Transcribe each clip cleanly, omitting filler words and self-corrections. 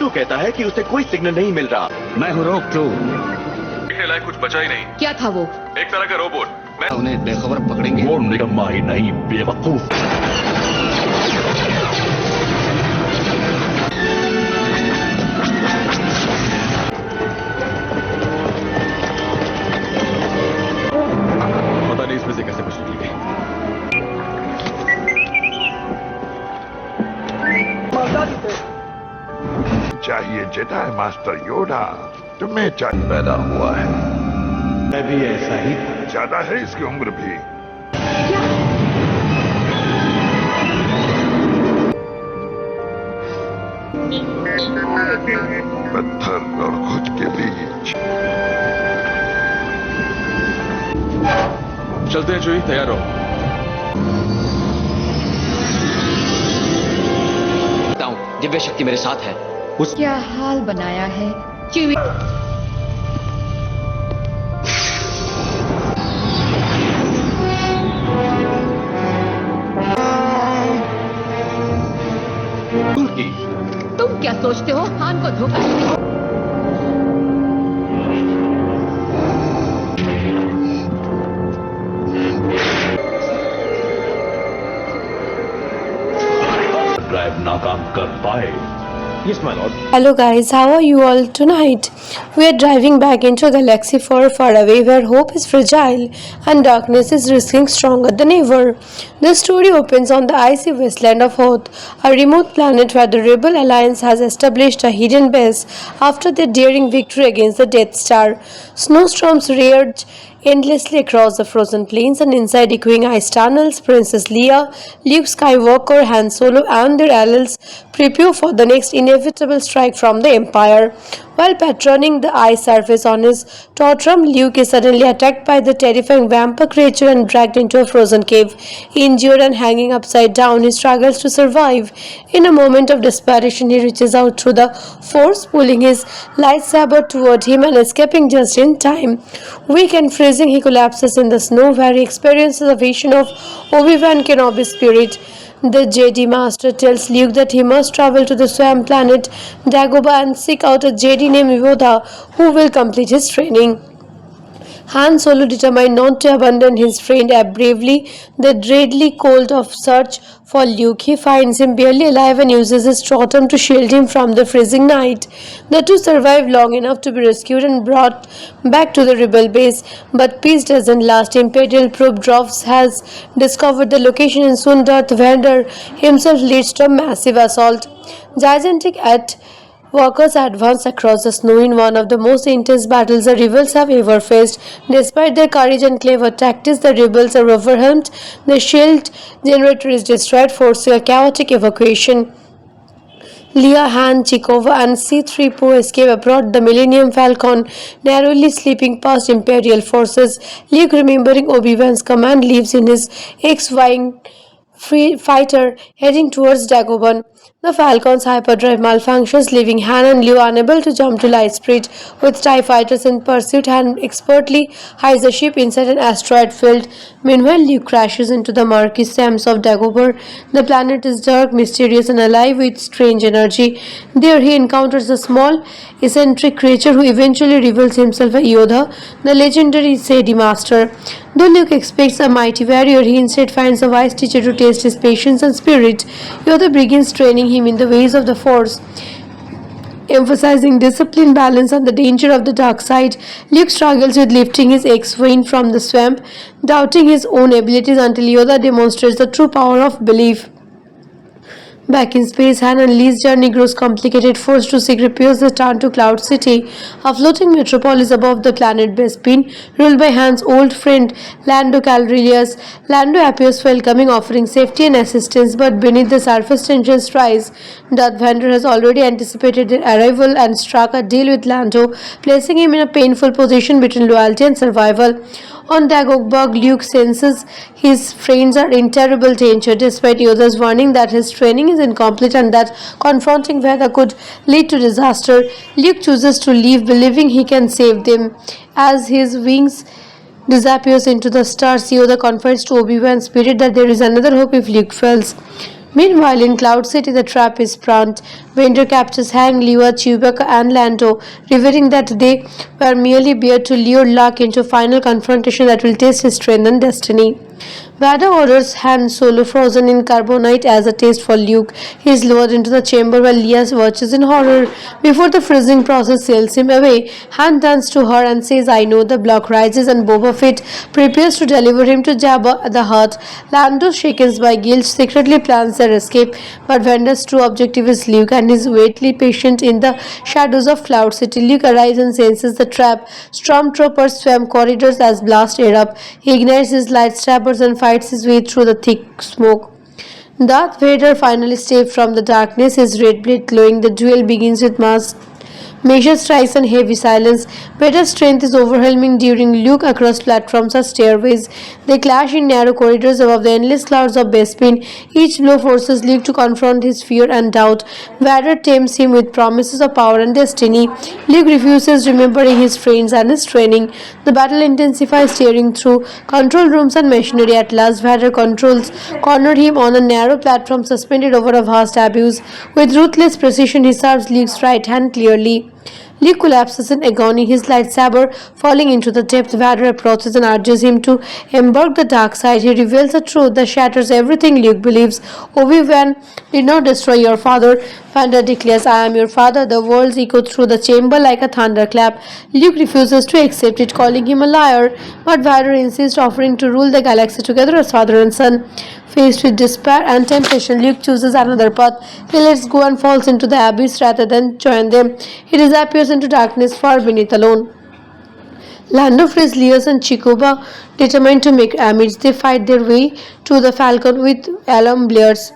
R2 कहता है कि उसे कोई सिग्नल नहीं मिल रहा। मैं हूँ रोक 2। देखने लायक कुछ बचा ही नहीं। क्या था वो? एक तरह का रोबोट। मैं उन्हें बेखबर पकड़ेंगे। वो निकम्मा ही नहीं, बेवकूफ। पता नहीं इसमें से कैसे बच निकली। चाहिए जेडाई मास्टर योडा, तुम्हें चाहिए पैदा हुआ है। मैं भी ऐसा ही। ज्यादा है इसकी उम्र भी। पत्थर और खुद के बीच। चलते हैं जुई, तैयार हो। दिव्य शक्ति मेरे साथ है। क्या हाल बनाया है च्यूई। तुम क्या सोचते हो हान को धोखा देने? ड्राइव नाकाम कर पाए। Yes, my lord. Hello guys, how are you all tonight? We are driving back into a galaxy far, far away where hope is fragile and darkness is rising stronger than ever. The story opens on the icy wasteland of Hoth, a remote planet where the Rebel Alliance has established a hidden base after their daring victory against the Death Star. Snowstorms raged endlessly across the frozen plains, and inside echoing ice tunnels, Princess Leia, Luke Skywalker, Han Solo and their allies prepare for the next inevitable strike from the Empire. While patrolling the ice surface on his Totrum, Luke is suddenly attacked by the terrifying vampire creature and dragged into a frozen cave. Injured and hanging upside down, he struggles to survive. In a moment of desperation, he reaches out through the force, pulling his lightsaber toward him and escaping just in time. Weak and freezing, he collapses in the snow where he experiences a vision of Obi-Wan Kenobi's spirit. The Jedi Master tells Luke that he must travel to the swamp planet Dagobah and seek out a Jedi named Yoda who will complete his training. Han Solo, determined not to abandon his friend, bravely the deadly cold of search for Luke. He finds him barely alive and uses his totem to shield him from the freezing night. The two survive long enough to be rescued and brought back to the rebel base. But peace doesn't last. Imperial probe Drops has discovered the location, and soon Darth Vader himself leads to a massive assault. Gigantic at Walkers advance across the snow in one of the most intense battles the rebels have ever faced. Despite their courage and clever tactics, the rebels are overwhelmed. The shield generator is destroyed, forcing a chaotic evacuation. Leia, Han, Chikova and C-3PO escape aboard the Millennium Falcon, narrowly slipping past Imperial forces. Luke, remembering Obi-Wan's command, leaves in his X-Wing fighter heading towards Dagobah. The Falcon's hyperdrive malfunctions, leaving Han and Leia unable to jump to light speed. With TIE fighters in pursuit, Han expertly hides the ship inside an asteroid field. Meanwhile, Luke crashes into the murky sands of Dagobah. The planet is dark, mysterious and alive with strange energy. There he encounters a small, eccentric creature who eventually reveals himself as Yoda, the legendary Jedi Master. Though Luke expects a mighty warrior, he instead finds a wise teacher to test his patience and spirit. Yoda begins training him in the ways of the Force, emphasizing discipline, balance, and the danger of the dark side. Luke struggles with lifting his X-Wing from the swamp, doubting his own abilities until Yoda demonstrates the true power of belief. Back in space, Han and Leia's journey grows complicated. Forced to seek repairs, they turn to Cloud City, a floating metropolis above the planet Bespin, ruled by Han's old friend Lando Calrissian. Lando appears welcoming, offering safety and assistance, but beneath the surface tensions rise. Darth Vader has already anticipated their arrival and struck a deal with Lando, placing him in a painful position between loyalty and survival. On Dagobah, Luke senses his friends are in terrible danger, despite Yoda's warning that his training is incomplete and that confronting Vader could lead to disaster. Luke chooses to leave, believing he can save them. As his wings disappears into the stars, Yoda confides to Obi-Wan's spirit that there is another hope if Luke fails. Meanwhile, in Cloud City, the trap is sprung. Vader captures Hang, Leia, Chewbacca, and Lando, revealing that they were merely bait to lure Luke into a final confrontation that will test his strength and destiny. Vader orders Han Solo frozen in carbonite as a taste for Luke. He is lowered into the chamber while Leia watches in horror. Before the freezing process sails him away, Han turns to her and says, "I know." The block rises and Boba Fett prepares to deliver him to Jabba the Hutt. Lando, shaken by guilt, secretly plans their escape, but Vader's true objective is Luke and is waitly patient in the shadows of Cloud City. Luke arrives and senses the trap. Stormtroopers swam corridors as blast erupt. He ignites his lightsabers and fights his way through the thick smoke. Darth Vader finally escapes from the darkness, his red blade glowing. The duel begins with measured strikes and heavy silence. Vader's strength is overwhelming during Luke across platforms or stairways. They clash in narrow corridors above the endless clouds of Bespin. Each blow forces Luke to confront his fear and doubt. Vader tempts him with promises of power and destiny. Luke refuses, remembering his friends and his training. The battle intensifies, tearing through control rooms and machinery. At last, Vader cornered him on a narrow platform suspended over a vast abyss. With ruthless precision, he serves Luke's right hand clearly. Luke collapses in agony, his lightsaber falling into the depth. Vader approaches and urges him to embark the dark side. He reveals a truth that shatters everything Luke believes. Obi-Wan did not destroy your father. Vader declares, "I am your father." The words echo through the chamber like a thunderclap. Luke refuses to accept it, calling him a liar, but Vader insists, offering to rule the galaxy together as father and son. Faced with despair and temptation, Luke chooses another path. He lets go and falls into the abyss rather than join them. He disappears into darkness far beneath alone. Lando frees Leia and Chewbacca, determined to make amends. They fight their way to the Falcon with alarm blares.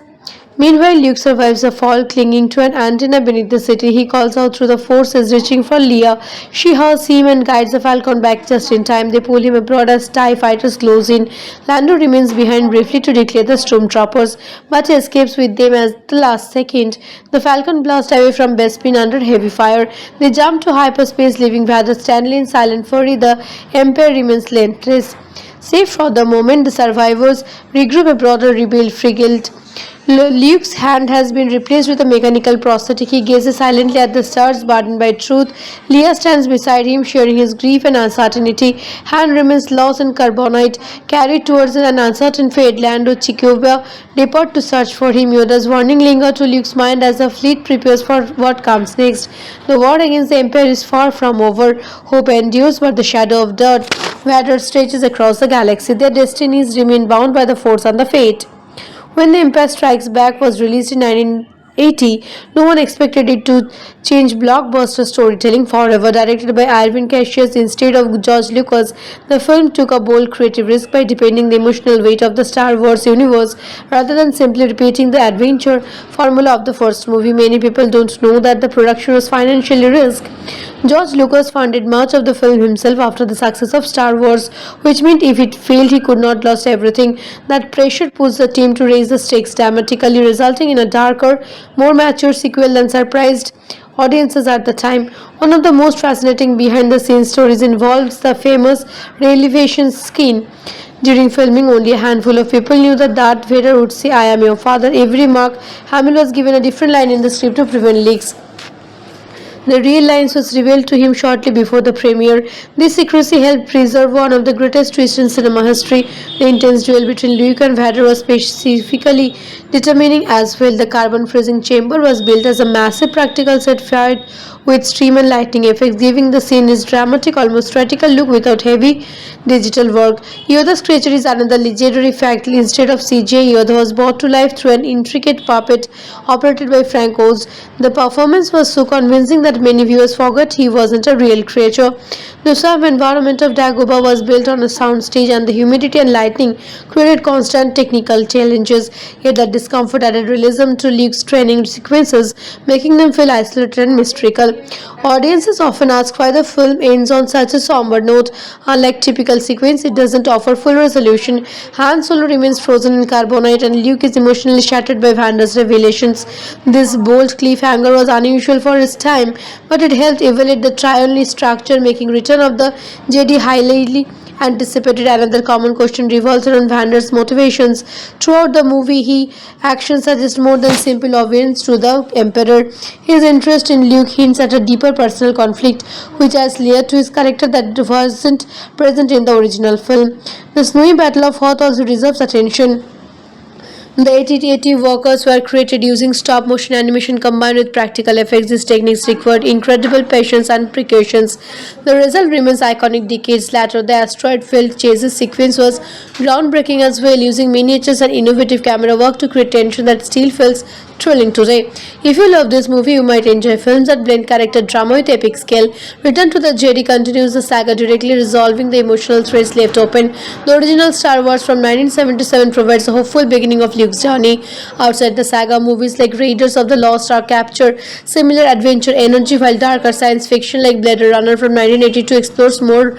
Meanwhile, Luke survives a fall, clinging to an antenna beneath the city. He calls out through the forces, reaching for Leia. She hurls him and guides the Falcon back just in time. They pull him abroad as TIE fighters close in. Lando remains behind briefly to declare the Stormtroopers, but escapes with them at the last second. The Falcon blasts away from Bespin under heavy fire. They jump to hyperspace, leaving Vader standing in silent fury. The Empire remains relentless. Safe for the moment, the survivors regroup aboard a rebuilt frigate. Luke's hand has been replaced with a mechanical prosthetic. He gazes silently at the stars, burdened by truth. Leia stands beside him, sharing his grief and uncertainty. Han remains lost in carbonite, carried towards an uncertain fate. Lando, Chewbacca depart to search for him. Yoda's warning lingers to Luke's mind as the fleet prepares for what comes next. The war against the Empire is far from over. Hope endures, but the shadow of Darth Vader stretches across the galaxy. Their destinies remain bound by the Force and the fate. When The Empire Strikes Back was released in 1980, no one expected it to change blockbuster storytelling forever. Directed by Irvin Cassius instead of George Lucas, the film took a bold creative risk by deepening the emotional weight of the Star Wars universe rather than simply repeating the adventure formula of the first movie. Many people don't know that the production was financially risked. George Lucas funded much of the film himself after the success of Star Wars, which meant if it failed, he could not lose everything. That pressure pushed the team to raise the stakes dramatically, resulting in a darker, more mature sequel than surprised audiences at the time. One of the most fascinating behind-the-scenes stories involves the famous revelation scene. During filming, only a handful of people knew that Darth Vader would say, "I am your father." Every Mark Hamill was given a different line in the script to prevent leaks. The real lines was revealed to him shortly before the premiere. This secrecy helped preserve one of the greatest twists in cinema history. The intense duel between Luke and Vader was specifically determining as well. The carbon freezing chamber was built as a massive practical set fired with stream and lighting effects, giving the scene its dramatic, almost theatrical look without heavy digital work. Yoda's creature is another legendary fact. Instead of CGI, Yoda was brought to life through an intricate puppet operated by Frank Oz. The performance was so convincing that many viewers forgot he wasn't a real creature. The swamp environment of Dagobah was built on a soundstage, and the humidity and lightning created constant technical challenges. Yet that discomfort added realism to Luke's training sequences, making them feel isolated and mystical. Audiences often ask why the film ends on such a somber note. Unlike typical sequence, it doesn't offer full resolution. Han Solo remains frozen in carbonite, and Luke is emotionally shattered by Vander's revelations. This bold cliffhanger was unusual for its time, but it helped evaluate the triune structure, making Return of the Jedi highly anticipated. Another common question revolves around Vander's motivations. Throughout the movie, his actions suggest more than simple obedience to the Emperor. His interest in Luke hints at a deeper personal conflict, which adds layer to his character that wasn't present in the original film. The snowy Battle of Hoth also deserves attention. The AT-AT workers were created using stop-motion animation combined with practical effects. These techniques required incredible patience and precautions. The result remains iconic decades later. The asteroid-filled chases sequence was groundbreaking as well, using miniatures and innovative camera work to create tension that still feels thrilling today. If you love this movie, you might enjoy films that blend character drama with epic scale. Return to the Jedi continues the saga, directly resolving the emotional threads left open. The original Star Wars from 1977 provides a hopeful beginning of Luke's journey. Outside the saga, movies like Raiders of the Lost Ark capture similar adventure energy, while darker science fiction like Blade Runner from 1982 explores more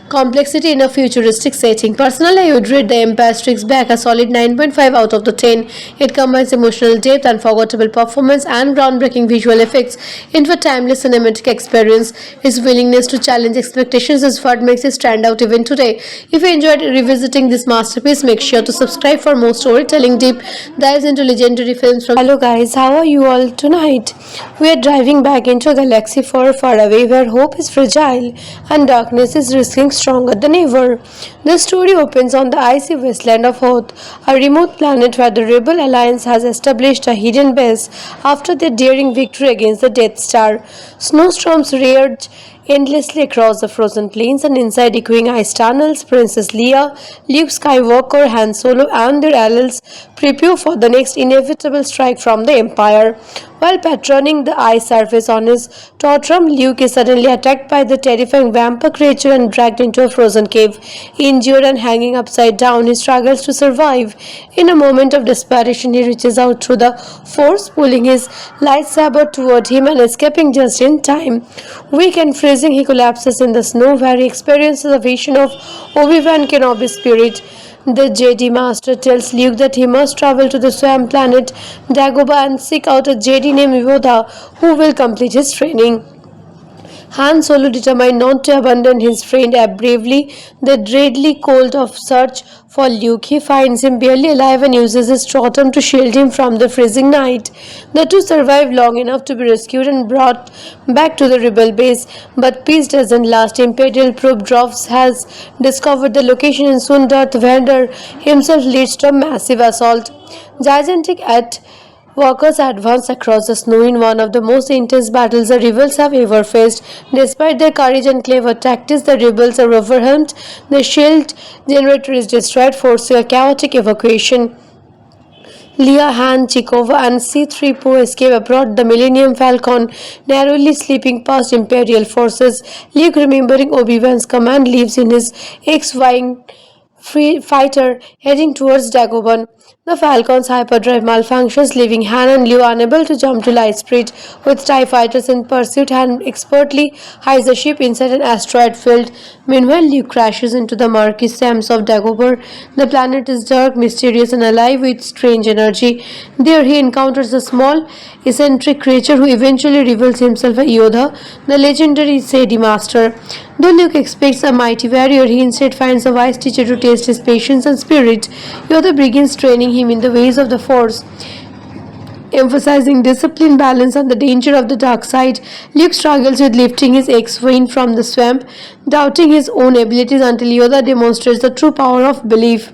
complexity in a futuristic setting. Personally, I would rate The Empire Strikes Back a solid 9.5 out of the 10. It combines emotional depth, unforgettable performance, and groundbreaking visual effects into a timeless cinematic experience. Its willingness to challenge expectations is what makes it stand out even today. If you enjoyed revisiting this masterpiece, make sure to subscribe for more storytelling deep dives into legendary films from. Hello guys, how are you all tonight? We are driving back into a galaxy far, far away where hope is fragile and darkness is risking stronger than ever. The story opens on the icy wasteland of Hoth, a remote planet where the Rebel Alliance has established a hidden base after their daring victory against the Death Star. Snowstorms raged endlessly across the frozen plains, and inside echoing ice tunnels, Princess Leia, Luke Skywalker, Han Solo, and their allies prepare for the next inevitable strike from the Empire. While patrolling the ice surface on his tantrum, Luke is suddenly attacked by the terrifying vampire creature and dragged into a frozen cave. Injured and hanging upside down, he struggles to survive. In a moment of desperation, he reaches out through the Force, pulling his lightsaber toward him and escaping just in time. Weak and freezing, he collapses in the snow, where he experiences a vision of Obi-Wan Kenobi's spirit. The Jedi Master tells Luke that he must travel to the swamp planet Dagobah and seek out a Jedi named Yoda who will complete his training. Han Solo, determined not to abandon his friend, bravely the deadly cold of search for Luke. He finds him barely alive and uses his totem to shield him from the freezing night. The two survive long enough to be rescued and brought back to the rebel base, but peace doesn't last. Imperial probe Drops has discovered the location, and soon Darth Vader himself leads to a massive assault. Gigantic at Walkers advance across the snow in one of the most intense battles the rebels have ever faced. Despite their courage and clever tactics, the rebels are overwhelmed. The shield generator is destroyed, forcing a chaotic evacuation. Leia, Han, Chekova, and C-3PO escape aboard the Millennium Falcon, narrowly slipping past Imperial forces. Luke, remembering Obi-Wan's command, leaves in his X-Wing fighter heading towards Dagobah. The Falcon's hyperdrive malfunctions, leaving Han and Leia unable to jump to Lightspeed. With TIE fighters in pursuit, Han expertly hides the ship inside an asteroid field. Meanwhile, Luke crashes into the murky sands of Dagobah. The planet is dark, mysterious, and alive with strange energy. There he encounters a small, eccentric creature who eventually reveals himself as Yoda, the legendary Jedi Master. Though Luke expects a mighty warrior, he instead finds a wise teacher to test his patience and spirit. Yoda begins training him in the ways of the Force, emphasizing discipline, balance, and the danger of the dark side. Luke struggles with lifting his X-Wing from the swamp, doubting his own abilities until Yoda demonstrates the true power of belief.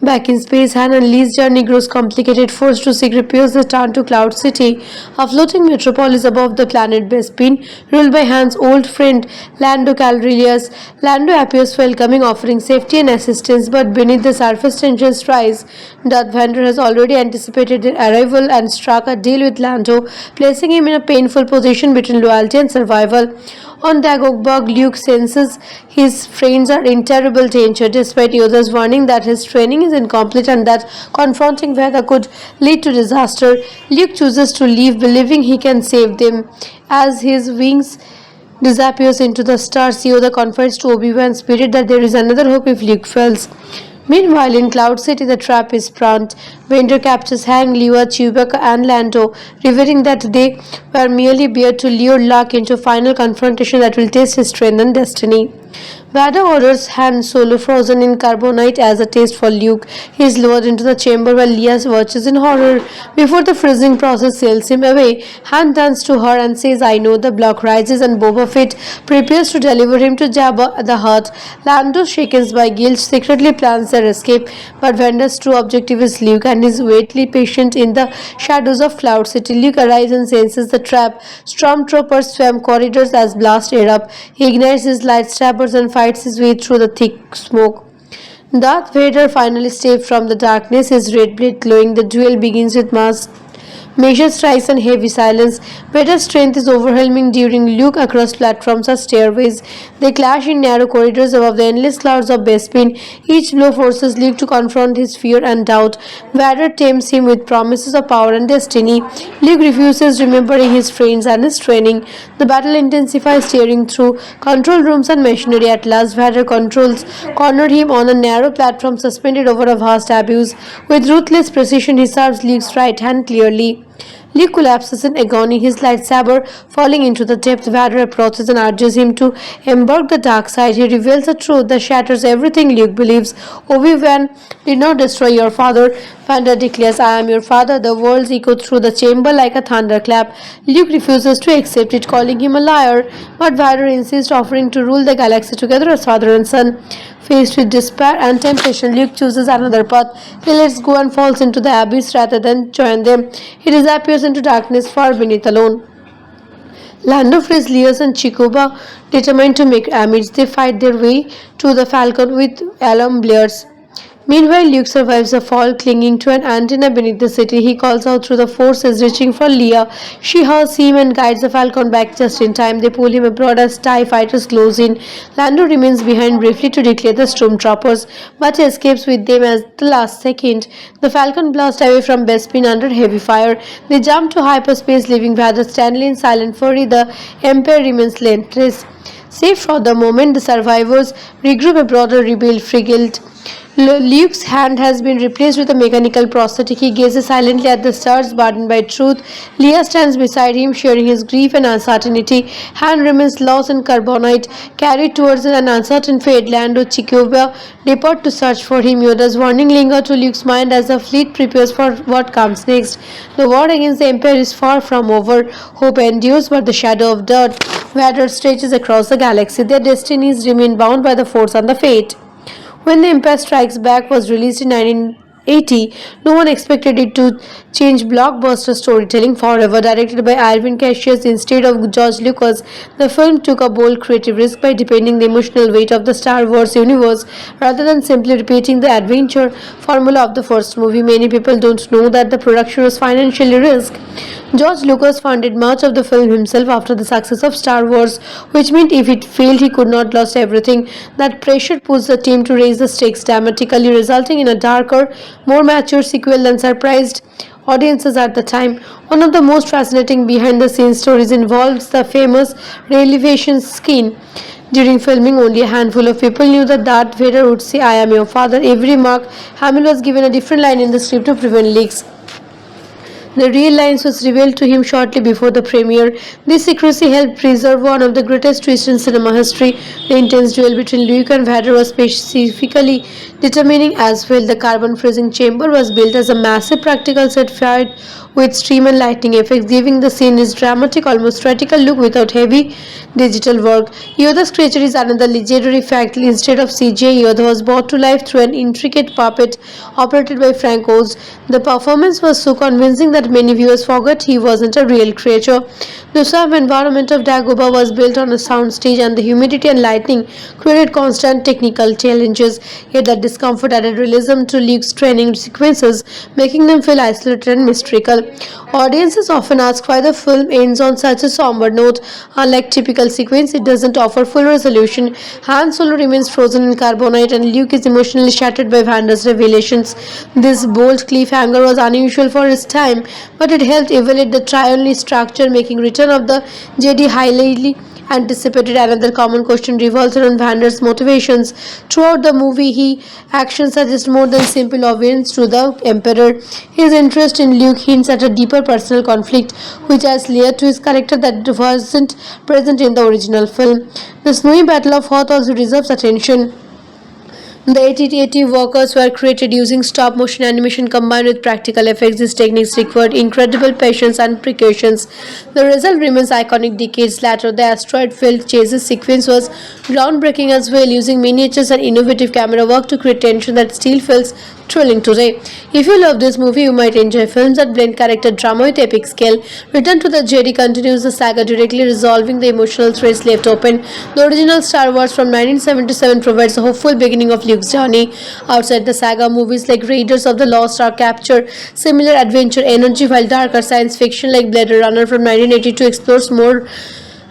Back in space, Han and Lee's journey grows complicated. Forced to seek repairs, they turn to Cloud City, a floating metropolis above the planet Bespin, ruled by Han's old friend Lando Calrissian. Lando appears welcoming, offering safety and assistance, but beneath the surface tensions rise. Darth Vader has already anticipated their arrival and struck a deal with Lando, placing him in a painful position between loyalty and survival. On Dagobah, Luke senses his friends are in terrible danger, despite Yoda's warning that his training is incomplete and that confronting Vader could lead to disaster. Luke chooses to leave, believing he can save them. As his wings disappears into the stars, Yoda confides to Obi-Wan's spirit that there is another hope if Luke fails. Meanwhile, in Cloud City, the trap is sprung. Vader captures Han, Leia, Chewbacca, and Lando, revealing that they were merely there to lure Luke into a final confrontation that will test his strength and destiny. Vader orders Han Solo frozen in carbonite as a taste for Luke. He is lowered into the chamber while Leia watches in horror. Before the freezing process sails him away, Han turns to her and says, "I know." The block rises and Boba Fett prepares to deliver him to Jabba the Hutt. Lando, shaken by guilt, secretly plans their escape, but Vader's true objective is Luke and is waitly patient in the shadows of Cloud City. Luke arrives and senses the trap. Stormtroopers swam corridors as blast erupt. He ignites his lightsabers and fights his way through the thick smoke. Darth Vader finally escapes from the darkness, his red blade glowing. The duel begins with measured strikes and heavy silence. Vader's strength is overwhelming, during Luke across platforms or stairways. They clash in narrow corridors above the endless clouds of Bespin. Each blow forces Luke to confront his fear and doubt. Vader tempts him with promises of power and destiny. Luke refuses, remembering his friends and his training. The battle intensifies, tearing through control rooms and machinery. At last, Vader cornered him on a narrow platform suspended over a vast abyss. With ruthless precision, he serves Luke's right hand clearly. Luke collapses in agony, his lightsaber falling into the depths. Vader approaches and urges him to embark the dark side. He reveals a truth that shatters everything Luke believes. Obi-Wan did not destroy your father. Vader declares, "I am your father." The words echo through the chamber like a thunderclap. Luke refuses to accept it, calling him a liar, but Vader insists, offering to rule the galaxy together as father and son. Faced with despair and temptation, Luke chooses another path. He lets go and falls into the abyss rather than join them. He disappears into darkness far beneath alone. Lando frees Leia and Chikuba, determined to make amends. They fight their way to the Falcon with alarm blares. Meanwhile, Luke survives the fall, clinging to an antenna beneath the city. He calls out through the forces, reaching for Leia. She hurls him and guides the Falcon back just in time. They pull him abroad as TIE fighters close in. Lando remains behind briefly to declare the Stormtroopers, but he escapes with them at the last second. The Falcon blasts away from Bespin under heavy fire. They jump to hyperspace, leaving Vader Stanley in silent fury. The Empire remains relentless. Safe for the moment, the survivors regroup aboard a rebuilt frigate. Luke's hand has been replaced with a mechanical prosthetic. He gazes silently at the stars, burdened by truth. Leia stands beside him, sharing his grief and uncertainty. Han remains lost in carbonite, carried towards an uncertain fate. Lando, Chikuba depart to search for him. Yoda's warning lingers to Luke's mind as the fleet prepares for what comes next. The war against the Empire is far from over. Hope endures, but the shadow of death Vader stretches across the galaxy. Their destinies remain bound by the Force and the fate. When The Empire Strikes Back was released in 1980, no one expected it to change blockbuster storytelling forever. Directed by Irvin Cassius instead of George Lucas, the film took a bold creative risk by deepening the emotional weight of the Star Wars universe rather than simply repeating the adventure formula of the first movie. Many people don't know that the production was financially risked. George Lucas funded much of the film himself after the success of Star Wars, which meant if it failed, he could not lose everything. That pressure pushed the team to raise the stakes dramatically, resulting in a darker, more mature sequel than surprised audiences at the time. One of the most fascinating behind-the-scenes stories involves the famous revelation scene. During filming, only a handful of people knew that Darth Vader would say, "I am your father." Every Mark Hamill was given a different line in the script to prevent leaks. The real lines was revealed to him shortly before the premiere. This secrecy helped preserve one of the greatest twists in cinema history. The intense duel between Luke and Vader was specifically determining as well. The carbon freezing chamber was built as a massive practical set fired with stream and lightning effects, giving the scene its dramatic, almost theatrical look without heavy digital work. Yoda's creature is another legendary fact. Instead of CGI, Yoda was brought to life through an intricate puppet operated by Frank Oz. The performance was so convincing that many viewers forgot he wasn't a real creature. The swamp environment of Dagobah was built on a soundstage, and the humidity and lightning created constant technical challenges. Yet the discomfort added realism to Luke's training sequences, making them feel isolated and mystical. Audiences often ask why the film ends on such a somber note. Unlike typical sequence, it doesn't offer full resolution. Han Solo remains frozen in carbonite, and Luke is emotionally shattered by Vander's revelations. This bold cliffhanger was unusual for its time, but it helped evaluate the triune structure, making Return of the Jedi highly anticipated. Another common question revolves around Vander's motivations. Throughout the movie, his actions suggest more than simple obedience to the Emperor. His interest in Luke hints at a deeper personal conflict, which has layered to his character that wasn't present in the original film. The snowy Battle of Hoth also deserves attention. The AT-AT walkers were created using stop-motion animation combined with practical effects. These techniques required incredible patience and precautions. The result remains iconic decades later. The asteroid-filled chases sequence was groundbreaking as well, using miniatures and innovative camera work to create tension that still feels thrilling today. If you love this movie, you might enjoy films that blend character drama with epic scale. Return to the Jedi continues the saga, directly resolving the emotional threads left open. The original Star Wars from 1977 provides a hopeful beginning of Luke's journey. Outside the saga, movies like Raiders of the Lost Ark capture similar adventure energy, while darker science fiction like Blade Runner from 1982 explores more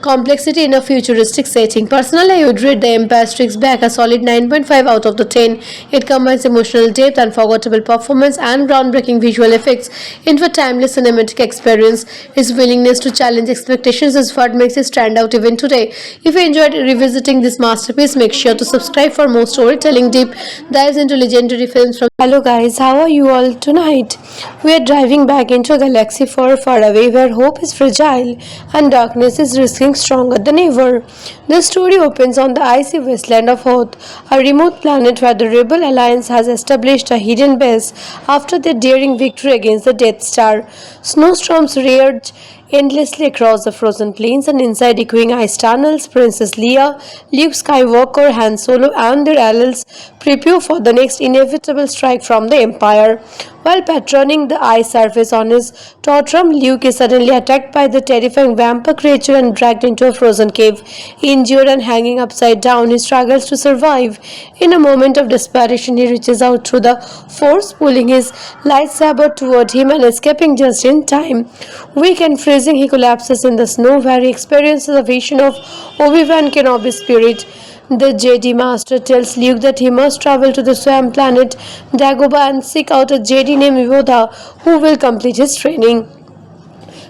complexity in a futuristic setting. Personally, I would rate The Empire Strikes Back a solid 9.5 out of the 10. It combines emotional depth, unforgettable performance, and groundbreaking visual effects into a timeless cinematic experience. Its willingness to challenge expectations is what makes it stand out even today. If you enjoyed revisiting this masterpiece, make sure to subscribe for more storytelling deep dives into legendary films from. Hello guys, how are you all tonight? We are driving back into a galaxy far, far away where hope is fragile and darkness is risking stronger than ever. The story opens on the icy wasteland of Hoth, a remote planet where the Rebel Alliance has established a hidden base after their daring victory against the Death Star. Snowstorms raged endlessly across the frozen plains, and inside echoing ice tunnels, Princess Leia, Luke Skywalker, Han Solo, and their allies prepare for the next inevitable strike from the Empire. While patrolling the ice surface on his tantrum, Luke is suddenly attacked by the terrifying vampire creature and dragged into a frozen cave. Injured and hanging upside down, he struggles to survive. In a moment of desperation, he reaches out through the Force, pulling his lightsaber toward him and escaping just in time. Weak and freezing, he collapses in the snow, where he experiences a vision of Obi-Wan Kenobi's spirit. The Jedi Master tells Luke that he must travel to the swamp planet Dagobah and seek out a Jedi named Yoda who will complete his training.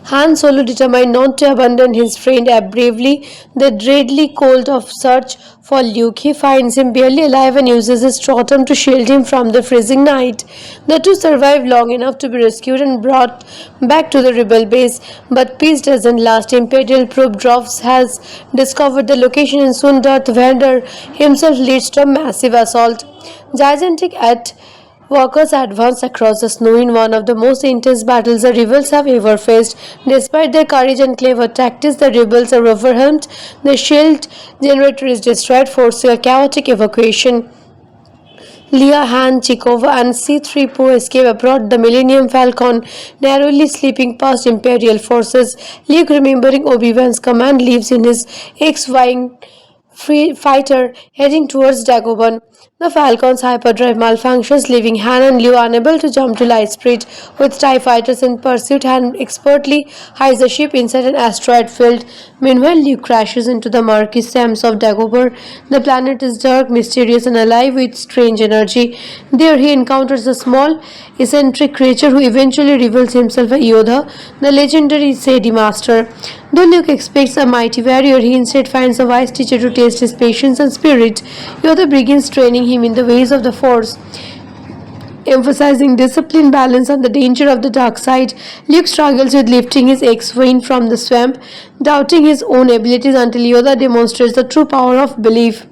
Han Solo, determined not to abandon his friend, bravely the deadly cold of search for Luke. He finds him barely alive and uses his totem to shield him from the freezing night. The two survive long enough to be rescued and brought back to the rebel base, but peace doesn't last. Imperial probe Drops has discovered the location, and soon Darth Vader himself leads to a massive assault. Gigantic at Walkers advance across the snow in one of the most intense battles the rebels have ever faced. Despite their courage and clever tactics, the rebels are overwhelmed. The shield generator is destroyed, forcing a chaotic evacuation. Leia, Han, Chekova, and C-3PO escape aboard the Millennium Falcon, narrowly slipping past Imperial forces. Luke, remembering Obi-Wan's command, leaves in his X-Wing fighter heading towards Dagobah. The Falcon's hyperdrive malfunctions, leaving Han and Leia unable to jump to light speed. With TIE fighters in pursuit, Han expertly hides the ship inside an asteroid field. Meanwhile, Luke crashes into the murky sands of Dagobah. The planet is dark, mysterious, and alive with strange energy. There he encounters a small, eccentric creature who eventually reveals himself as Yoda, the legendary Jedi Master. Though Luke expects a mighty warrior, he instead finds a wise teacher to test his patience and spirit. Yoda begins training him in the ways of the Force, emphasizing discipline, balance, and the danger of the dark side. Luke struggles with lifting his X-Wing from the swamp, doubting his own abilities until Yoda demonstrates the true power of belief.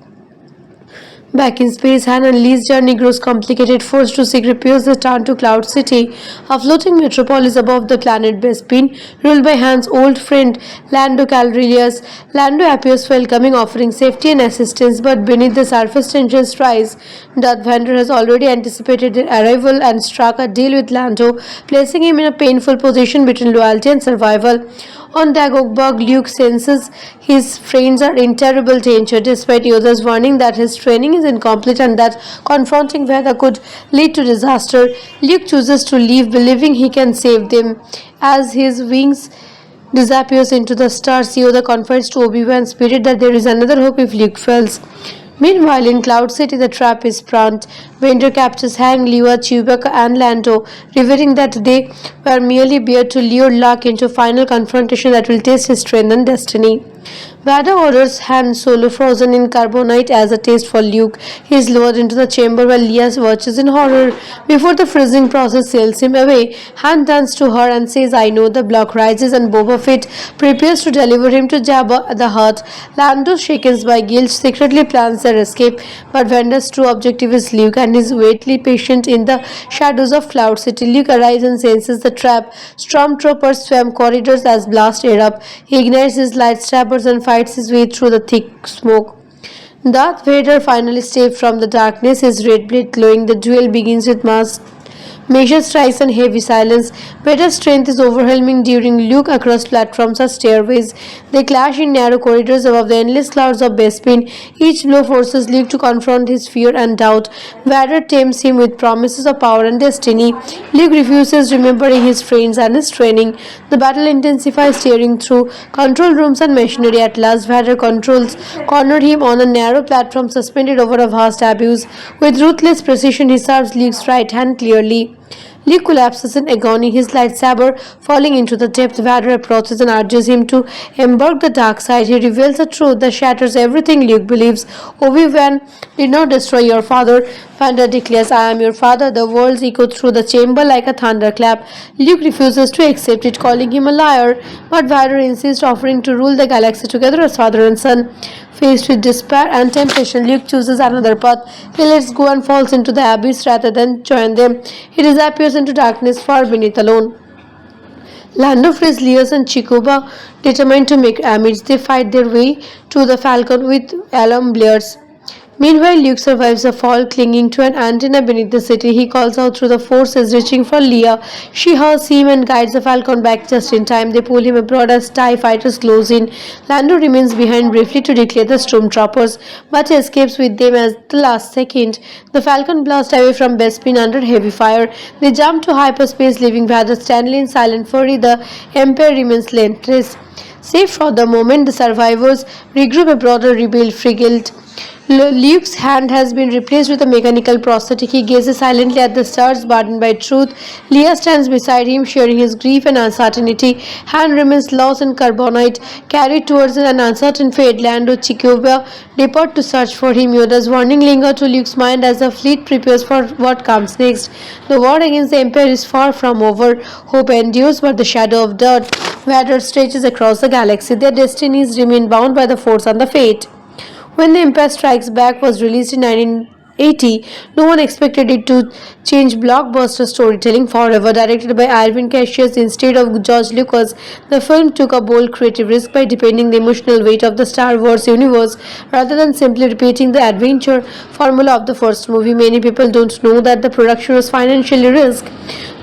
Back in space, Han and Leia's journey grows complicated. Forced to seek repairs, they turn to Cloud City, a floating metropolis above the planet Bespin, ruled by Han's old friend Lando Calrissian. Lando appears welcoming, offering safety and assistance, but beneath the surface tensions rise. Darth Vader has already anticipated their arrival and struck a deal with Lando, placing him in a painful position between loyalty and survival. On Dagobah, Luke senses his friends are in terrible danger, despite Yoda's warning that his training is incomplete and that confronting Vader could lead to disaster. Luke chooses to leave, believing he can save them. As his wings disappears into the stars, Yoda confides to Obi-Wan's spirit that there is another hope if Luke fails. Meanwhile, in Cloud City, the trap is sprung. Vader captures Han, Leia, Chewbacca, and Lando, revealing that they were merely bait to lure Luke into a final confrontation that will test his strength and destiny. Vader orders Han Solo frozen in carbonite as a taste for Luke. He is lowered into the chamber while Leia watches in horror. Before the freezing process sails him away, Han turns to her and says, I know. The block rises and Boba Fett prepares to deliver him to Jabba the Hutt. Lando, shaken by guilt, secretly plans their escape, but Vander's true objective is Luke and is waitly patient in the shadows of Cloud City. Luke arrives and senses the trap. Stormtroopers swam corridors as blast erupt. He ignites his lightsabers and fights his way through the thick smoke. Darth Vader finally escapes from the darkness, his red blade glowing. The duel begins with measured strikes and heavy silence. Vader's strength is overwhelming during Luke across platforms or stairways. They clash in narrow corridors above the endless clouds of Bespin. Each blow forces Luke to confront his fear and doubt. Vader tempts him with promises of power and destiny. Luke refuses, remembering his friends and his training. The battle intensifies, tearing through control rooms and machinery. At last, Vader cornered him on a narrow platform suspended over a vast abyss. With ruthless precision, he serves Luke's right hand clearly. Luke collapses in agony, his lightsaber falling into the depth. Vader approaches and urges him to embark the dark side. He reveals a truth that shatters everything Luke believes. Obi-Wan did not destroy your father. Vader declares, I am your father. The words echo through the chamber like a thunderclap. Luke refuses to accept it, calling him a liar, but Vader insists, offering to rule the galaxy together as father and son. Faced with despair and temptation, Luke chooses another path. He lets go and falls into the abyss rather than join them. He disappears into darkness far beneath alone. Lando frees Leia and Chikuba, determined to make amends. They fight their way to the Falcon with alarm blares. Meanwhile, Luke survives the fall, clinging to an antenna beneath the city. He calls out through the forces, reaching for Leia. She hurls him and guides the Falcon back just in time. They pull him abroad as TIE fighters close in. Lando remains behind briefly to declare the Stormtroopers, but escapes with them at the last second. The Falcon blasts away from Bespin under heavy fire. They jump to hyperspace, leaving Vader Stanley in silent fury. The Empire remains relentless. Safe for the moment, the survivors regroup aboard a rebuilt frigate. Luke's hand has been replaced with a mechanical prosthetic. He gazes silently at the stars, burdened by truth. Leia stands beside him, sharing his grief and uncertainty. Han remains lost in carbonite, carried towards an uncertain fate. Lando, Chikuba depart to search for him. Yoda's warning lingers to Luke's mind as the fleet prepares for what comes next. The war against the Empire is far from over. Hope endures, but the shadow of Darth Vader stretches across the galaxy. Their destinies remain bound by the Force and the fate. When The Empire Strikes Back was released in 1980, no one expected it to change blockbuster storytelling forever. Directed by Irvin Cassius instead of George Lucas, the film took a bold creative risk by deepening the emotional weight of the Star Wars universe rather than simply repeating the adventure formula of the first movie. Many people don't know that the production was financially risked.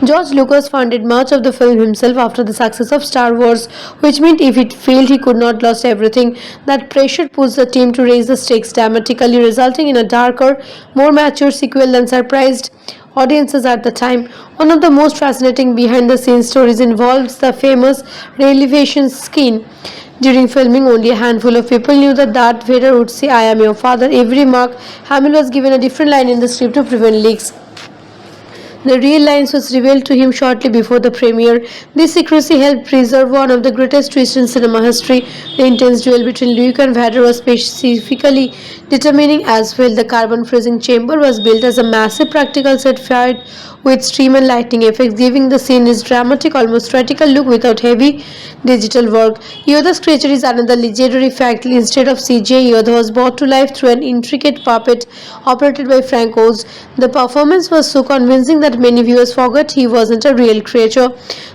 George Lucas funded much of the film himself after the success of Star Wars, which meant if it failed, he could not lose everything. That pressure pushed the team to raise the stakes dramatically, resulting in a darker, more mature sequel than surprised audiences at the time. One of the most fascinating behind-the-scenes stories involves the famous revelation scene. During filming, only a handful of people knew that Darth Vader would say, I am your father. Every Mark Hamill was given a different line in the script to prevent leaks. The real lines was revealed to him shortly before the premiere. This secrecy helped preserve one of the greatest twists in cinema history. The intense duel between Luke and Vader was specifically determining as well. The carbon freezing chamber was built as a massive practical set fired with stream and lighting effects, giving the scene its dramatic, almost theatrical look without heavy digital work. Yoda's creature is another legendary fact. Instead of CGI, Yoda was brought to life through an intricate puppet operated by Frank Oz. The performance was so convincing that many viewers forgot he wasn't a real creature.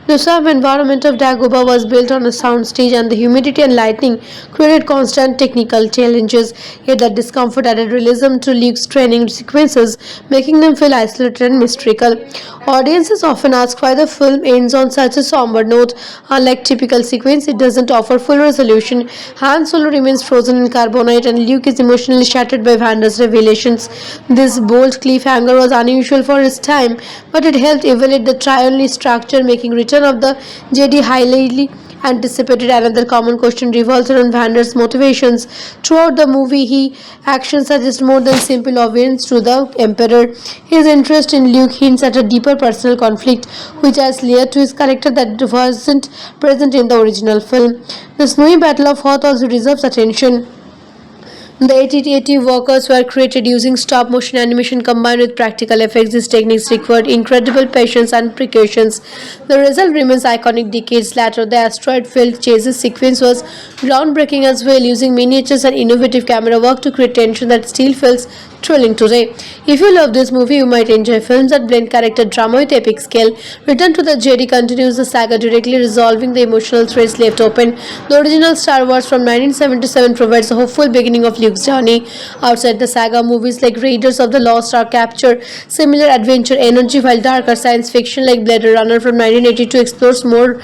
The swamp environment of Dagobah was built on a soundstage, and the humidity and lightning created constant technical challenges. Yet that discomfort added realism to Luke's training sequences, making them feel isolated and mystical. Audiences often ask why the film ends on such a somber note. Unlike typical sequence, it doesn't offer full resolution. Han Solo remains frozen in carbonite, and Luke is emotionally shattered by Vander's revelations. This bold cliffhanger was unusual for its time, but it helped evaluate the triune structure, making Return of the Jedi highly anticipated. Another common question revolves around Vander's motivations. Throughout the movie, his actions suggest more than simple obedience to the Emperor. His interest in Luke hints at a deeper personal conflict, which has layered to his character that wasn't present in the original film. The snowy Battle of Hoth also deserves attention. The AT-AT workers were created using stop-motion animation combined with practical effects. These techniques required incredible patience and precautions. The result remains iconic decades later. The asteroid-filled chases sequence was groundbreaking as well, using miniatures and innovative camera work to create tension that still feels thrilling today. If you love this movie, you might enjoy films that blend character drama with epic scale. Return to the Jedi continues the saga directly, resolving the emotional threads left open. The original Star Wars from 1977 provides a hopeful beginning of Luke's journey. Outside the saga, movies like Raiders of the Lost Ark capture similar adventure energy, while darker science fiction like Blade Runner from 1982 explores more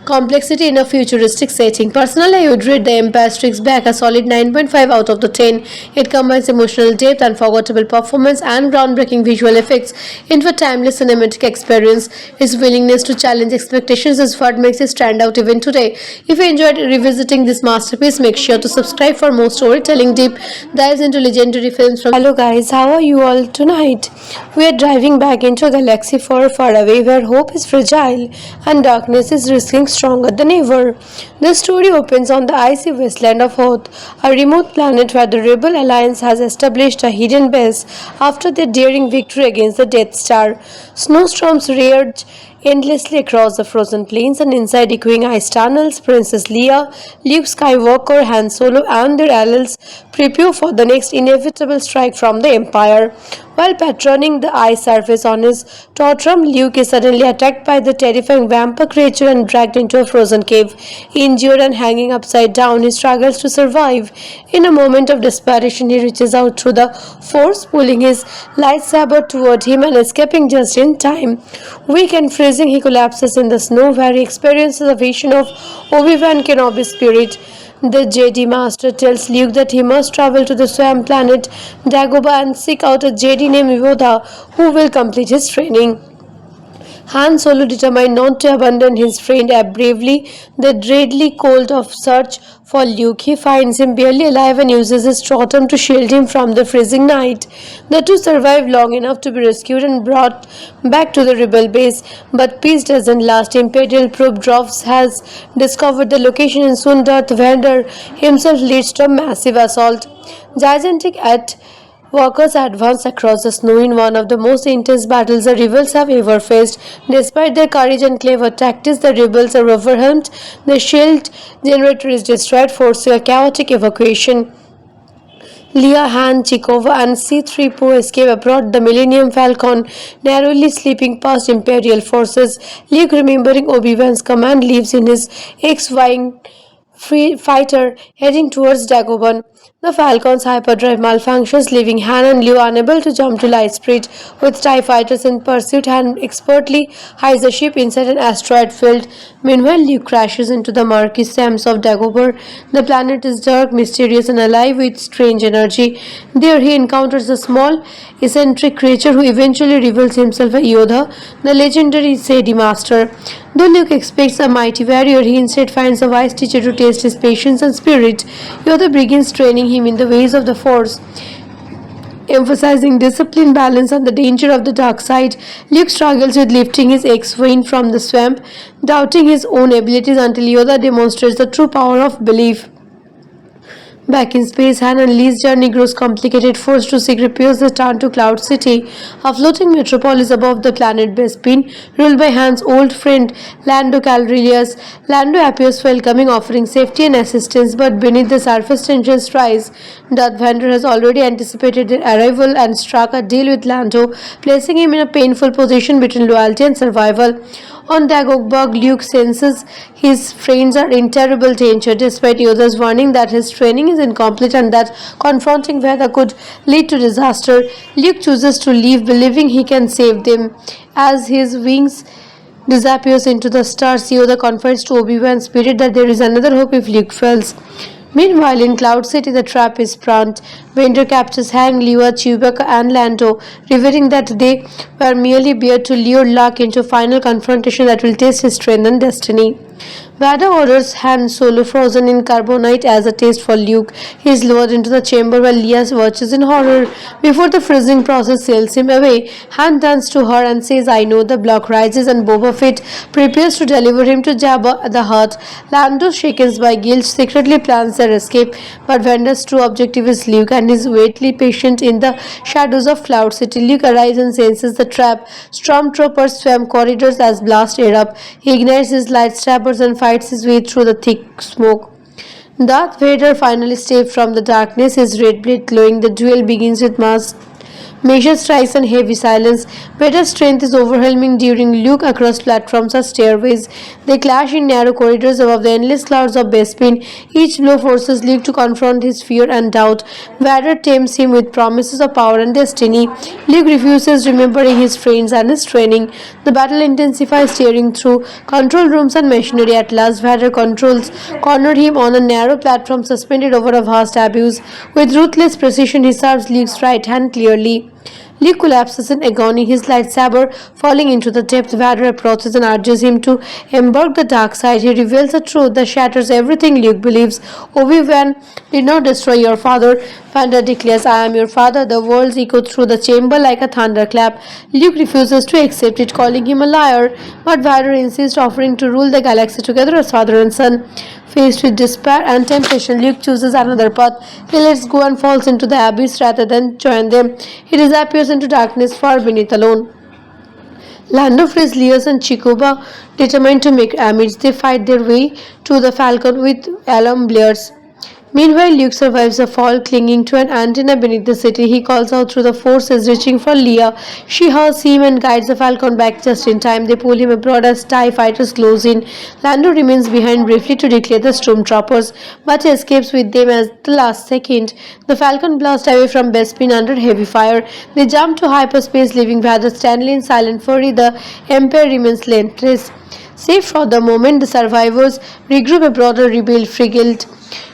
complexity in a futuristic setting. Personally, I would rate The Empire Strikes Back a solid 9.5 out of the 10. It combines emotional depth, unforgettable performance, and groundbreaking visual effects into a timeless cinematic experience. Its willingness to challenge expectations is what makes it stand out even today. If you enjoyed revisiting this masterpiece, make sure to subscribe for more storytelling deep dives into legendary films from... Hello guys, how are you all tonight? We are driving back into a galaxy far, far away where hope is fragile and darkness is risking stronger than ever. The story opens on the icy wasteland of Hoth, a remote planet where the Rebel Alliance has established a hidden base after their daring victory against the Death Star. Snowstorms raged endlessly across the frozen plains, and inside echoing ice tunnels, Princess Leia, Luke Skywalker, Han Solo, and their allies prepare for the next inevitable strike from the Empire. While patrolling the ice surface on his tantrum, Luke is suddenly attacked by the terrifying vampire creature and dragged into a frozen cave. Injured and hanging upside down, he struggles to survive. In a moment of desperation, he reaches out through the Force, pulling his lightsaber toward him and escaping just in time. Weak and freezing, he collapses in the snow, where he experiences a vision of Obi-Wan Kenobi's spirit. The Jedi Master tells Luke that he must travel to the swamp planet Dagobah and seek out a Jedi named Yoda who will complete his training. Han Solo, determined not to abandon his friend, bravely the deadly cold of search for Luke. He finds him barely alive and uses his totem to shield him from the freezing night. The two survive long enough to be rescued and brought back to the rebel base, but peace doesn't last. Imperial probe Drops has discovered the location, and soon Darth Vader himself leads to a massive assault. Gigantic at Walkers advance across the snow in one of the most intense battles the rebels have ever faced. Despite their courage and clever tactics, the rebels are overwhelmed. The shield generator is destroyed, forcing a chaotic evacuation. Leia, Han, Chekova, and C-3PO escape aboard the Millennium Falcon, narrowly slipping past Imperial forces. Luke, remembering Obi-Wan's command, leaves in his X-Wing fighter heading towards Dagobah. The Falcon's hyperdrive malfunctions, leaving Han and Leia unable to jump to light speed. With TIE fighters in pursuit, Han expertly hides the ship inside an asteroid field. Meanwhile, Luke crashes into the murky sands of Dagobah. The planet is dark, mysterious, and alive with strange energy. There he encounters a small, eccentric creature who eventually reveals himself as Yoda, the legendary Jedi Master. Though Luke expects a mighty warrior, he instead finds a wise teacher to test his patience and spirit. Yoda begins training him in the ways of the Force, emphasizing discipline, balance, and the danger of the dark side. Luke struggles with lifting his X-Wing from the swamp, doubting his own abilities until Yoda demonstrates the true power of belief. Back in space, Han and Leia's journey grows complicated. Forced to seek repairs, they turn to Cloud City, a floating metropolis above the planet Bespin, ruled by Han's old friend Lando Calrissian. Lando appears welcoming, offering safety and assistance, but beneath the surface tensions rise. Darth Vader has already anticipated their arrival and struck a deal with Lando, placing him in a painful position between loyalty and survival. On Dagobah, Luke senses his friends are in terrible danger, despite Yoda's warning that his training is incomplete and that confronting Vader could lead to disaster. Luke chooses to leave, believing he can save them. As his wings disappears into the stars, Yoda confides to Obi-Wan's spirit that there is another hope if Luke fails. Meanwhile, in Cloud City, the trap is sprung. Vader captures Han, Leia, Chewbacca, and Lando, revealing that they were merely bait to lure Luke into a final confrontation that will test his strength and destiny. Vader orders Han Solo frozen in carbonite as a taste for Luke. He is lowered into the chamber while Leia watches in horror. Before the freezing process sails him away, Han turns to her and says, I know. The block rises and Boba Fett prepares to deliver him to Jabba the Hutt. Lando, shaken by guilt, secretly plans their escape, but Vader's true objective is Luke and is waitly patient in the shadows of Cloud City. Luke arrives and senses the trap. Stormtroopers swam corridors as blast erupt. He ignites his lightsabers and fights his way through the thick smoke. Darth Vader finally escapes from the darkness, his red blade glowing. The duel begins with measured strikes and heavy silence. Vader's strength is overwhelming during Luke across platforms or stairways. They clash in narrow corridors above the endless clouds of Bespin. Each blow forces Luke to confront his fear and doubt. Vader tempts him with promises of power and destiny. Luke refuses, remembering his friends and his training. The battle intensifies, tearing through control rooms and machinery. At last, Vader cornered him on a narrow platform suspended over a vast abyss. With ruthless precision, he serves Luke's right hand clearly. Luke collapses in agony, his lightsaber falling into the depth. Vader approaches and urges him to embark the dark side. He reveals a truth that shatters everything Luke believes. Obi-Wan did not destroy your father. Vader declares, I am your father. The words echo through the chamber like a thunderclap. Luke refuses to accept it, calling him a liar, but Vader insists, offering to rule the galaxy together as father and son. Faced with despair and temptation, Luke chooses another path. He lets go and falls into the abyss rather than join them. He disappears into darkness far beneath alone. Lando frees Leia and Chikuba, determined to make amends. They fight their way to the Falcon with alarm blares. Meanwhile, Luke survives the fall, clinging to an antenna beneath the city. He calls out through the forces, reaching for Leia. She hurls him and guides the Falcon back just in time. They pull him abroad as TIE fighters close in. Lando remains behind briefly to declare the Stormtroopers, but he escapes with them at the last second. The Falcon blasts away from Bespin under heavy fire. They jump to hyperspace, leaving Vader standing in silent fury. The Empire remains relentless. Safe for the moment, the survivors regroup aboard a rebuilt frigate.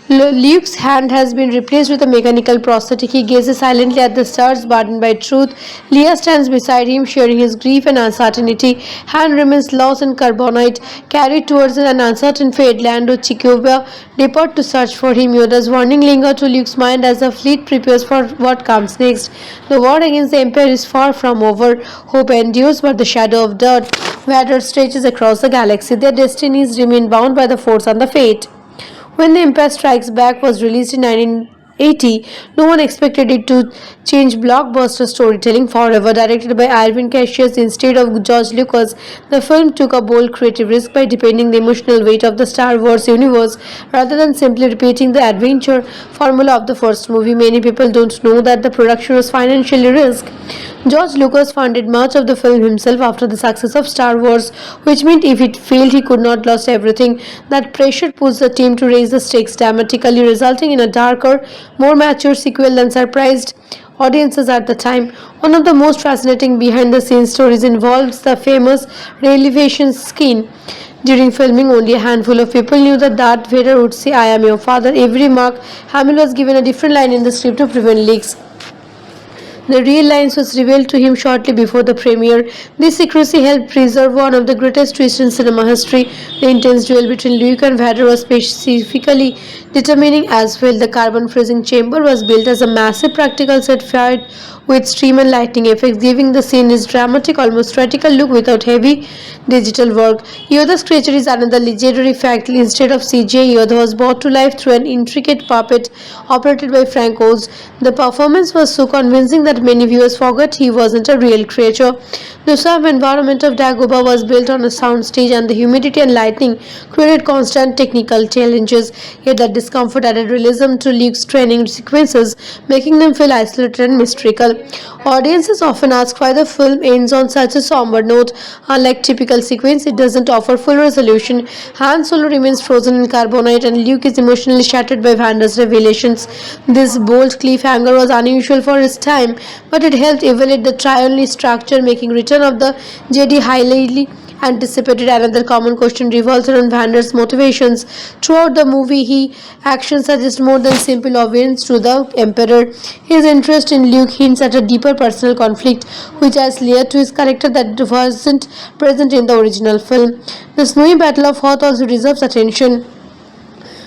Luke's hand has been replaced with a mechanical prosthetic. He gazes silently at the stars, burdened by truth. Leia stands beside him, sharing his grief and uncertainty. Han remains lost in carbonite, carried towards an uncertain fate. Lando, Chikuba depart to search for him. Yoda's warning lingers to Luke's mind as the fleet prepares for what comes next. The war against the Empire is far from over. Hope endures, but the shadow of Darth Vader stretches across the galaxy. Their destinies remain bound by the Force and the fate. When The Empire Strikes Back was released in 1980, no one expected it to change blockbuster storytelling forever. Directed by Irvin Cassius instead of George Lucas, the film took a bold creative risk by deepening the emotional weight of the Star Wars universe rather than simply repeating the adventure formula of the first movie. Many people don't know that the production was financially risked. George Lucas funded much of the film himself after the success of Star Wars, which meant if it failed, he could not lose everything. That pressure pushed the team to raise the stakes dramatically, resulting in a darker, more mature sequel than surprised audiences at the time. One of the most fascinating behind-the-scenes stories involves the famous revelation scene. During filming, only a handful of people knew that Darth Vader would say, I am your father. Every Mark Hamill was given a different line in the script to prevent leaks. The real lines was revealed to him shortly before the premiere. This secrecy helped preserve one of the greatest twists in cinema history. The intense duel between Luke and Vader was specifically determining as well. The carbon freezing chamber was built as a massive practical set fired with stream and lightning effects, giving the scene its dramatic, almost theatrical look without heavy digital work. Yoda's creature is another legendary fact. Instead of CGI, Yoda was brought to life through an intricate puppet operated by Frank Oz. The performance was so convincing that many viewers forgot he wasn't a real creature. The swamp environment of Dagobah was built on a soundstage, and the humidity and lightning created constant technical challenges. Yet that discomfort added realism to Luke's training sequences, making them feel isolated and mystical. Audiences often ask why the film ends on such a somber note. Unlike typical sequence, it doesn't offer full resolution. Han Solo remains frozen in carbonite, and Luke is emotionally shattered by Vander's revelations. This bold cliffhanger was unusual for its time, but it helped evaluate the triune structure, making Return of the Jedi highly anticipated. Another common question revolves around Vander's motivations. Throughout the movie, his actions suggest more than simple obedience to the Emperor. His interest in Luke hints at a deeper personal conflict, which adds layer to his character that wasn't present in the original film. The snowy Battle of Hoth also deserves attention.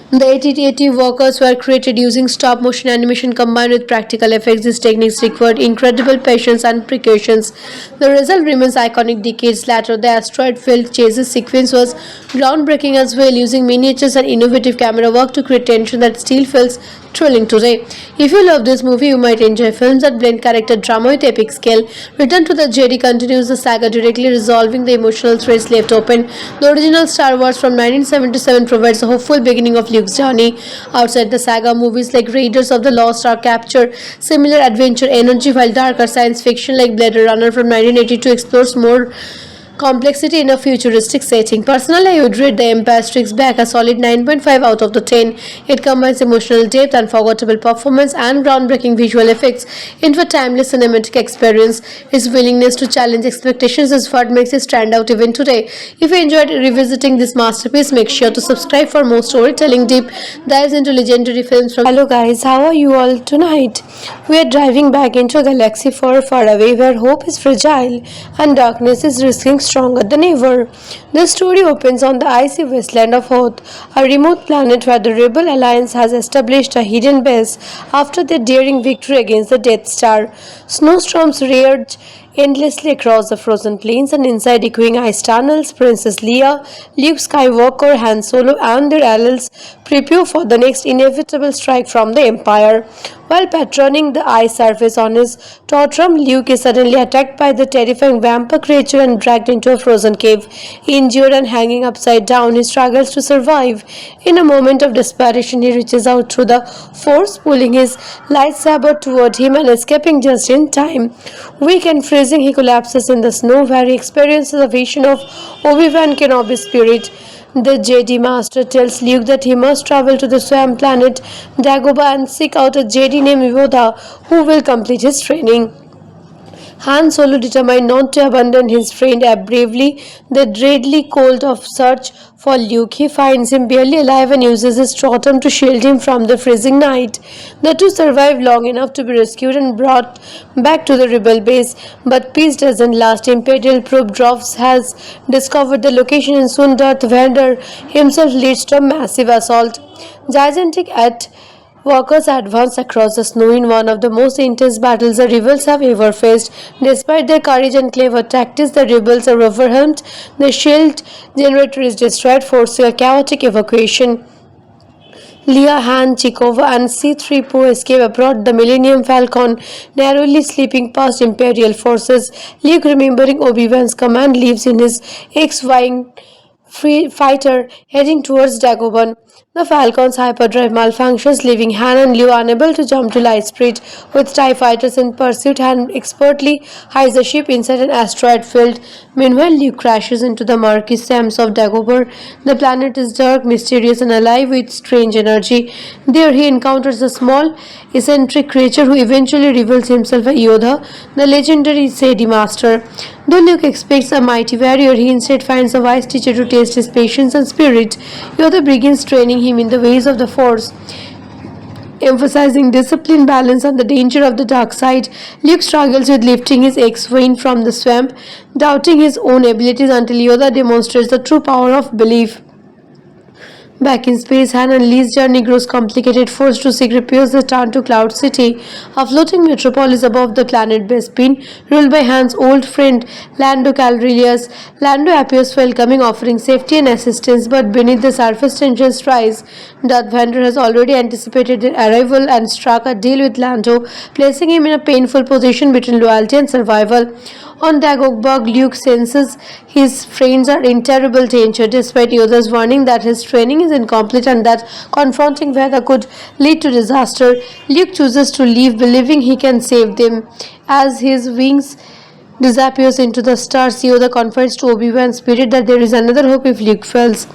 The 8080 workers were created using stop motion animation combined with practical effects. These techniques required incredible patience and precautions. The result remains iconic decades later. The asteroid field chases sequence was groundbreaking as well, using miniatures and innovative camera work to create tension that still feels thrilling today. If you love this movie, you might enjoy films that blend character drama with epic scale. Return to the Jedi continues the saga directly, resolving the emotional threads left open. The original Star Wars from 1977 provides a hopeful beginning of Luke's journey. Outside the saga, movies like Raiders of the Lost Ark capture similar adventure energy, while darker science fiction like Blade Runner from 1982 explores more complexity in a futuristic setting. Personally, I would rate The Empire Strikes Back a solid 9.5 out of the 10. It combines emotional depth, unforgettable performance, and groundbreaking visual effects into a timeless cinematic experience. Its willingness to challenge expectations is what makes it stand out even today. If you enjoyed revisiting this masterpiece, make sure to subscribe for more storytelling deep dives into legendary films from. Hello guys, how are you all tonight? We are driving back into a galaxy far, far away where hope is fragile and darkness is risking stronger than ever. The story opens on the icy wasteland of Hoth, a remote planet where the Rebel Alliance has established a hidden base after their daring victory against the Death Star. Snowstorms raged endlessly across the frozen plains, and inside echoing ice tunnels, Princess Leia, Luke Skywalker, Han Solo, and their allies prepare for the next inevitable strike from the Empire. While patrolling the ice surface on his tantrum, Luke is suddenly attacked by the terrifying vampire creature and dragged into a frozen cave. Injured and hanging upside down, he struggles to survive. In a moment of desperation, he reaches out through the Force, pulling his lightsaber toward him and escaping just in time. Weak and freezing, he collapses in the snow, where he experiences a vision of Obi-Wan Kenobi's spirit. The Jedi Master tells Luke that he must travel to the swamp planet Dagobah and seek out a Jedi named Yoda who will complete his training. Han Solo, determined not to abandon his friend, bravely the deadly cold of search for Luke. He finds him barely alive and uses his totem to shield him from the freezing night. The two survive long enough to be rescued and brought back to the rebel base, but peace doesn't last. Imperial probe Drops has discovered the location, and soon Darth Vader himself leads to a massive assault. Gigantic at Walkers advance across the snow in one of the most intense battles the rebels have ever faced. Despite their courage and clever tactics, the rebels are overwhelmed. The shield generator is destroyed, forcing a chaotic evacuation. Leia, Han, Chekova, and C-3PO escape aboard the Millennium Falcon, narrowly slipping past Imperial forces. Luke, remembering Obi-Wan's command, leaves in his X-Wing fighter heading towards Dagobah. The Falcon's hyperdrive malfunctions, leaving Han and Leia unable to jump to Lightspeed. With TIE fighters in pursuit, Han expertly hides the ship inside an asteroid field. Meanwhile, Luke crashes into the murky sands of Dagobah. The planet is dark, mysterious, and alive with strange energy. There he encounters a small, eccentric creature who eventually reveals himself as Yoda, the legendary Jedi Master. Though Luke expects a mighty warrior, he instead finds a wise teacher to test his patience and spirit. Yoda begins training him in the ways of the Force, emphasizing discipline, balance, and the danger of the dark side. Luke struggles with lifting his X-Wing from the swamp, doubting his own abilities until Yoda demonstrates the true power of belief. Back in space, Han and Leia's journey grows complicated. Forced to seek repairs, they turn to Cloud City, a floating metropolis above the planet Bespin, ruled by Han's old friend Lando Calrissian. Lando appears welcoming, offering safety and assistance, but beneath the surface tensions rise. Darth Vader has already anticipated their arrival and struck a deal with Lando, placing him in a painful position between loyalty and survival. On Dagobah, Luke senses his friends are in terrible danger, despite Yoda's warning that his training is incomplete and that confronting Vader could lead to disaster. Luke chooses to leave, believing he can save them. As his wings disappears into the stars, Yoda confides to Obi-Wan's spirit that there is another hope if Luke fails.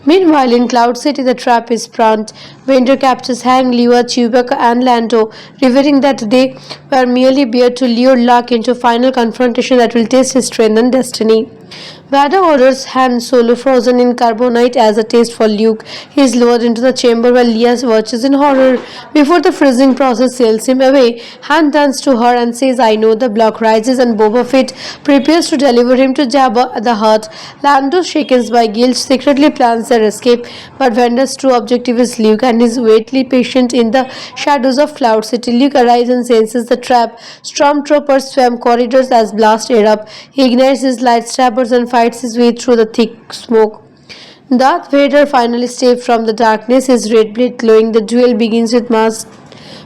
Meanwhile, in Cloud City, the trap is sprung. Vader captures Han, Leia, Chewbacca, and Lando, revealing that they were merely there to lure Luke into a final confrontation that will test his strength and destiny. Vader orders Han Solo frozen in carbonite as a taste for Luke. He is lowered into the chamber while Leia watches in horror. Before the freezing process sails him away, Han turns to her and says, I know. The block rises and Boba Fett prepares to deliver him to Jabba the Hutt. Lando, shaken by guilt, secretly plans their escape, but Vander's true objective is Luke and is waitly patient in the shadows of Cloud City. Luke arrives and senses the trap. Stormtroopers swam corridors as blast erupt. He ignites his lightsabers and fights his way through the thick smoke. Darth Vader finally steps from the darkness, his red blade glowing. The duel begins with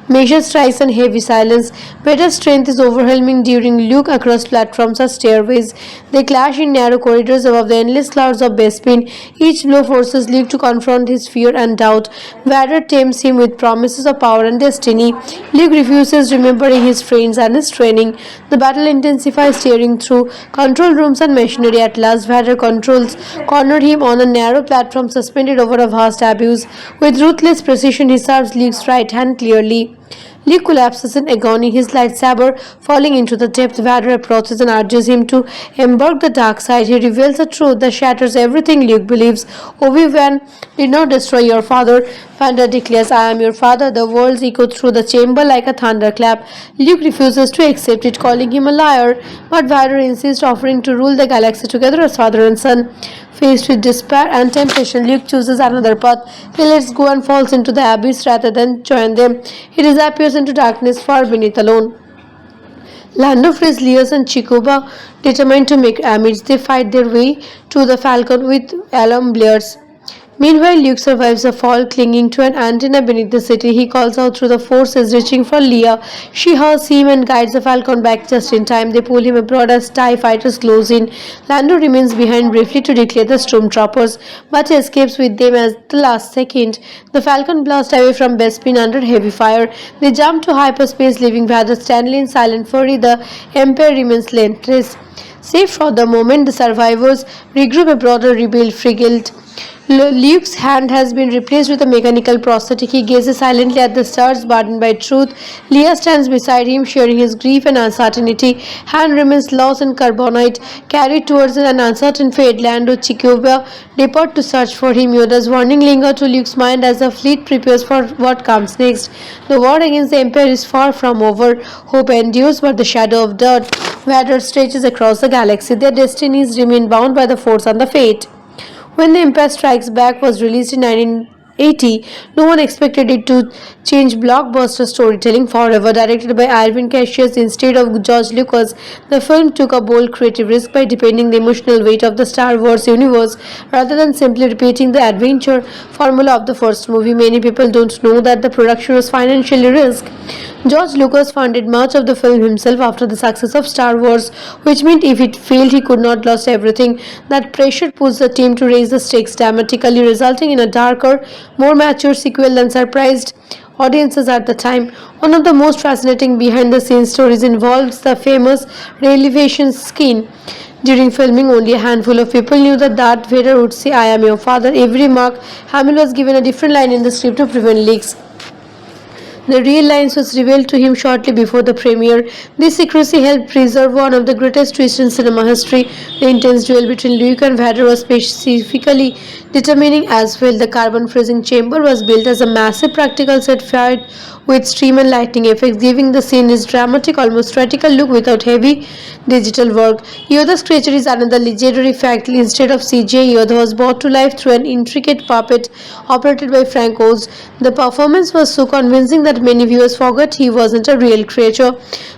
measured strikes and heavy silence. Vader's strength is overwhelming during Luke across platforms or stairways. They clash in narrow corridors above the endless clouds of Bespin. Each blow forces Luke to confront his fear and doubt. Vader tempts him with promises of power and destiny. Luke refuses, remembering his friends and his training. The battle intensifies, tearing through control rooms and machinery. At last, Vader cornered him on a narrow platform suspended over a vast abyss. With ruthless precision, he serves Luke's right hand clearly. Luke collapses in agony, his lightsaber falling into the depth. Vader approaches and urges him to embark the dark side. He reveals a truth that shatters everything Luke believes. Obi-Wan did not destroy your father. Vader declares, I am your father. The words echo through the chamber like a thunderclap. Luke refuses to accept it, calling him a liar, but Vader insists, offering to rule the galaxy together as father and son. Faced with despair and temptation, Luke chooses another path. He lets go and falls into the abyss rather than join them. He disappears into darkness far beneath alone. Lando frees Leia and Chikuba, determined to make amends. They fight their way to the Falcon with alarm blares. Meanwhile, Luke survives a fall, clinging to an antenna beneath the city. He calls out through the forces, reaching for Leia. She hurls him and guides the Falcon back just in time. They pull him abroad as TIE fighters close in. Lando remains behind briefly to declare the Stormtroopers, but escapes with them at the last second. The Falcon blasts away from Bespin under heavy fire. They jump to hyperspace, leaving Vader Stanley in silent fury. The Empire remains relentless. Safe for the moment, the survivors regroup aboard a rebuilt frigate. Luke's hand has been replaced with a mechanical prosthetic. He gazes silently at the stars, burdened by truth. Leia stands beside him, sharing his grief and uncertainty. Han remains lost in carbonite, carried towards an uncertain fate. Lando, Chikuba depart to search for him. Yoda's warning lingers to Luke's mind as the fleet prepares for what comes next. The war against the Empire is far from over. Hope endures, but the shadow of death Vader stretches across the galaxy. Their destinies remain bound by the Force and the fate. When The Empire Strikes Back was released in 1980, no one expected it to change blockbuster storytelling forever. Directed by Irvin Cassius instead of George Lucas, the film took a bold creative risk by deepening the emotional weight of the Star Wars universe rather than simply repeating the adventure formula of the first movie. Many people don't know that the production was financially risked. George Lucas funded much of the film himself after the success of Star Wars, which meant if it failed, he could not lose everything. That pressure pushed the team to raise the stakes dramatically, resulting in a darker, more mature sequel than surprised audiences at the time. One of the most fascinating behind-the-scenes stories involves the famous revelation scene. During filming, only a handful of people knew that Darth Vader would say, I am your father. Every Mark Hamill was given a different line in the script to prevent leaks. The real lines was revealed to him shortly before the premiere. This secrecy helped preserve one of the greatest twists in cinema history. The intense duel between Luke and Vader was specifically determining as well. The carbon freezing chamber was built as a massive practical set fired with stream and lightning effects, giving the scene its dramatic, almost theatrical look without heavy digital work. Yoda's creature is another legendary fact. Instead of CGI, Yoda was brought to life through an intricate puppet operated by Frank Oz. The performance was so convincing that many viewers forgot he wasn't a real creature.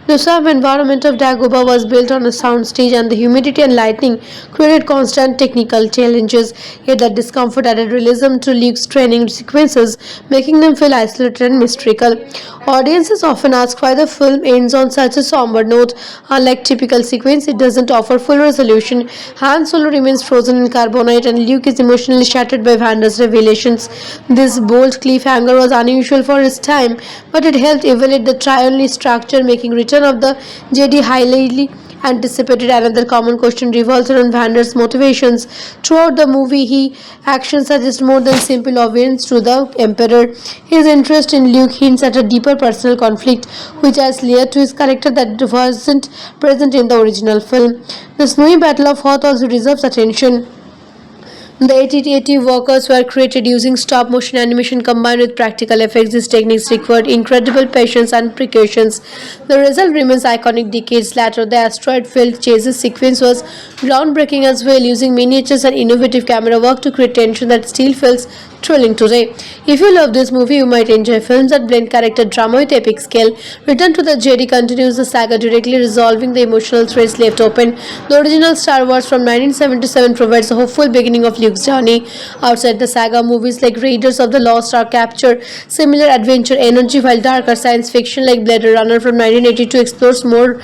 The swamp environment of Dagobah was built on a soundstage, and the humidity and lightning created constant technical challenges. Yet the discomfort added realism to Luke's training sequences, making them feel isolated and mystical. Audiences often ask why the film ends on such a somber note. Unlike typical sequence, it doesn't offer full resolution. Han Solo remains frozen in carbonite, and Luke is emotionally shattered by Vander's revelations. This bold cliffhanger was unusual for its time, but it helped evaluate the triune structure, making Return of the Jedi highly anticipated. Another common question revolves around Vander's motivations. Throughout the movie, his actions suggest more than simple obedience to the Emperor. His interest in Luke hints at a deeper personal conflict, which adds layer to his character that wasn't present in the original film. The snowy Battle of Hoth also deserves attention. The AT-AT workers were created using stop-motion animation combined with practical effects. These techniques required incredible patience and precautions. The result remains iconic decades later. The asteroid-filled chases sequence was groundbreaking as well, using miniatures and innovative camera work to create tension that still feels thrilling today. If you love this movie, you might enjoy films that blend character drama with epic scale. Return to the Jedi continues the saga, directly resolving the emotional threads left open. The original Star Wars from 1977 provides a hopeful beginning of Luke's journey. Outside the saga, movies like Raiders of the Lost Ark capture similar adventure energy, while darker science fiction like Blade Runner from 1982 explores more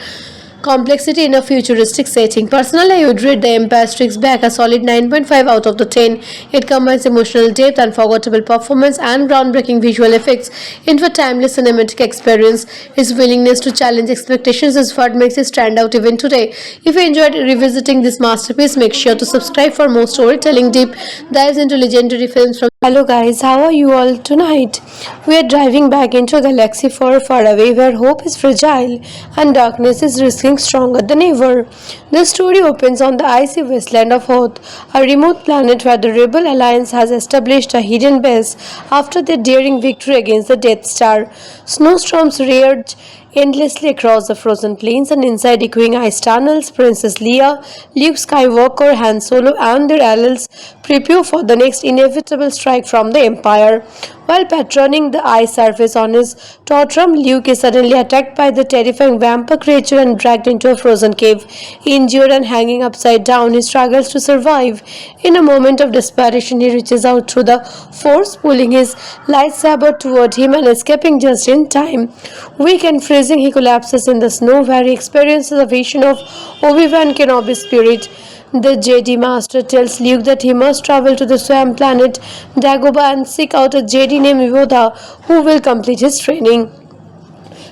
complexity in a futuristic setting. Personally, I would rate The Empire Strikes Back a solid 9.5 out of the 10. It combines emotional depth, unforgettable performance, and groundbreaking visual effects into a timeless cinematic experience. Its willingness to challenge expectations is what makes it stand out even today. If you enjoyed revisiting this masterpiece, make sure to subscribe for more storytelling deep dives into legendary films from. Hello guys, how are you all tonight? We are driving back into a galaxy far, far away where hope is fragile and darkness is risking stronger than ever. The story opens on the icy wasteland of Hoth, a remote planet where the Rebel Alliance has established a hidden base after their daring victory against the Death Star. Snowstorms raged endlessly across the frozen plains, and inside echoing ice tunnels, Princess Leia, Luke Skywalker, Han Solo, and their allies prepare for the next inevitable strike from the Empire. While patrolling the ice surface on his tantrum, Luke is suddenly attacked by the terrifying vampire creature and dragged into a frozen cave. Injured and hanging upside down, he struggles to survive. In a moment of desperation, he reaches out through the Force, pulling his lightsaber toward him and escaping just in time. Weak and freezing, he collapses in the snow, where he experiences a vision of Obi-Wan Kenobi's spirit. The Jedi Master tells Luke that he must travel to the swamp planet Dagobah and seek out a Jedi named Yoda who will complete his training.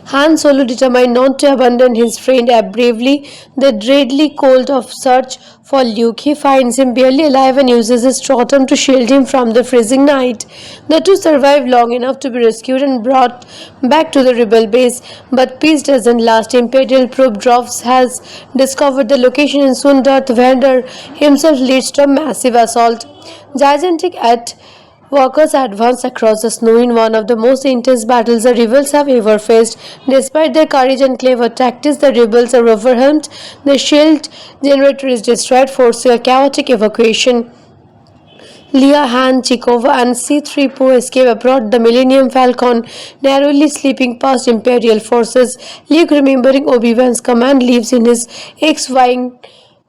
Han Solo, determined not to abandon his friend, bravely the deadly cold of search for Luke. He finds him barely alive and uses his totem to shield him from the freezing night. The two survive long enough to be rescued and brought back to the rebel base, but peace doesn't last. Imperial probe Drops has discovered the location, and soon Darth Vader himself leads to a massive assault. Gigantic at Walkers advance across the snow in one of the most intense battles the rebels have ever faced. Despite their courage and clever tactics, the rebels are overwhelmed. The shield generator is destroyed, forcing a chaotic evacuation. Leia, Han, Chekova, and C-3PO escape aboard the Millennium Falcon, narrowly slipping past Imperial forces. Luke, remembering Obi-Wan's command, leaves in his X-Wing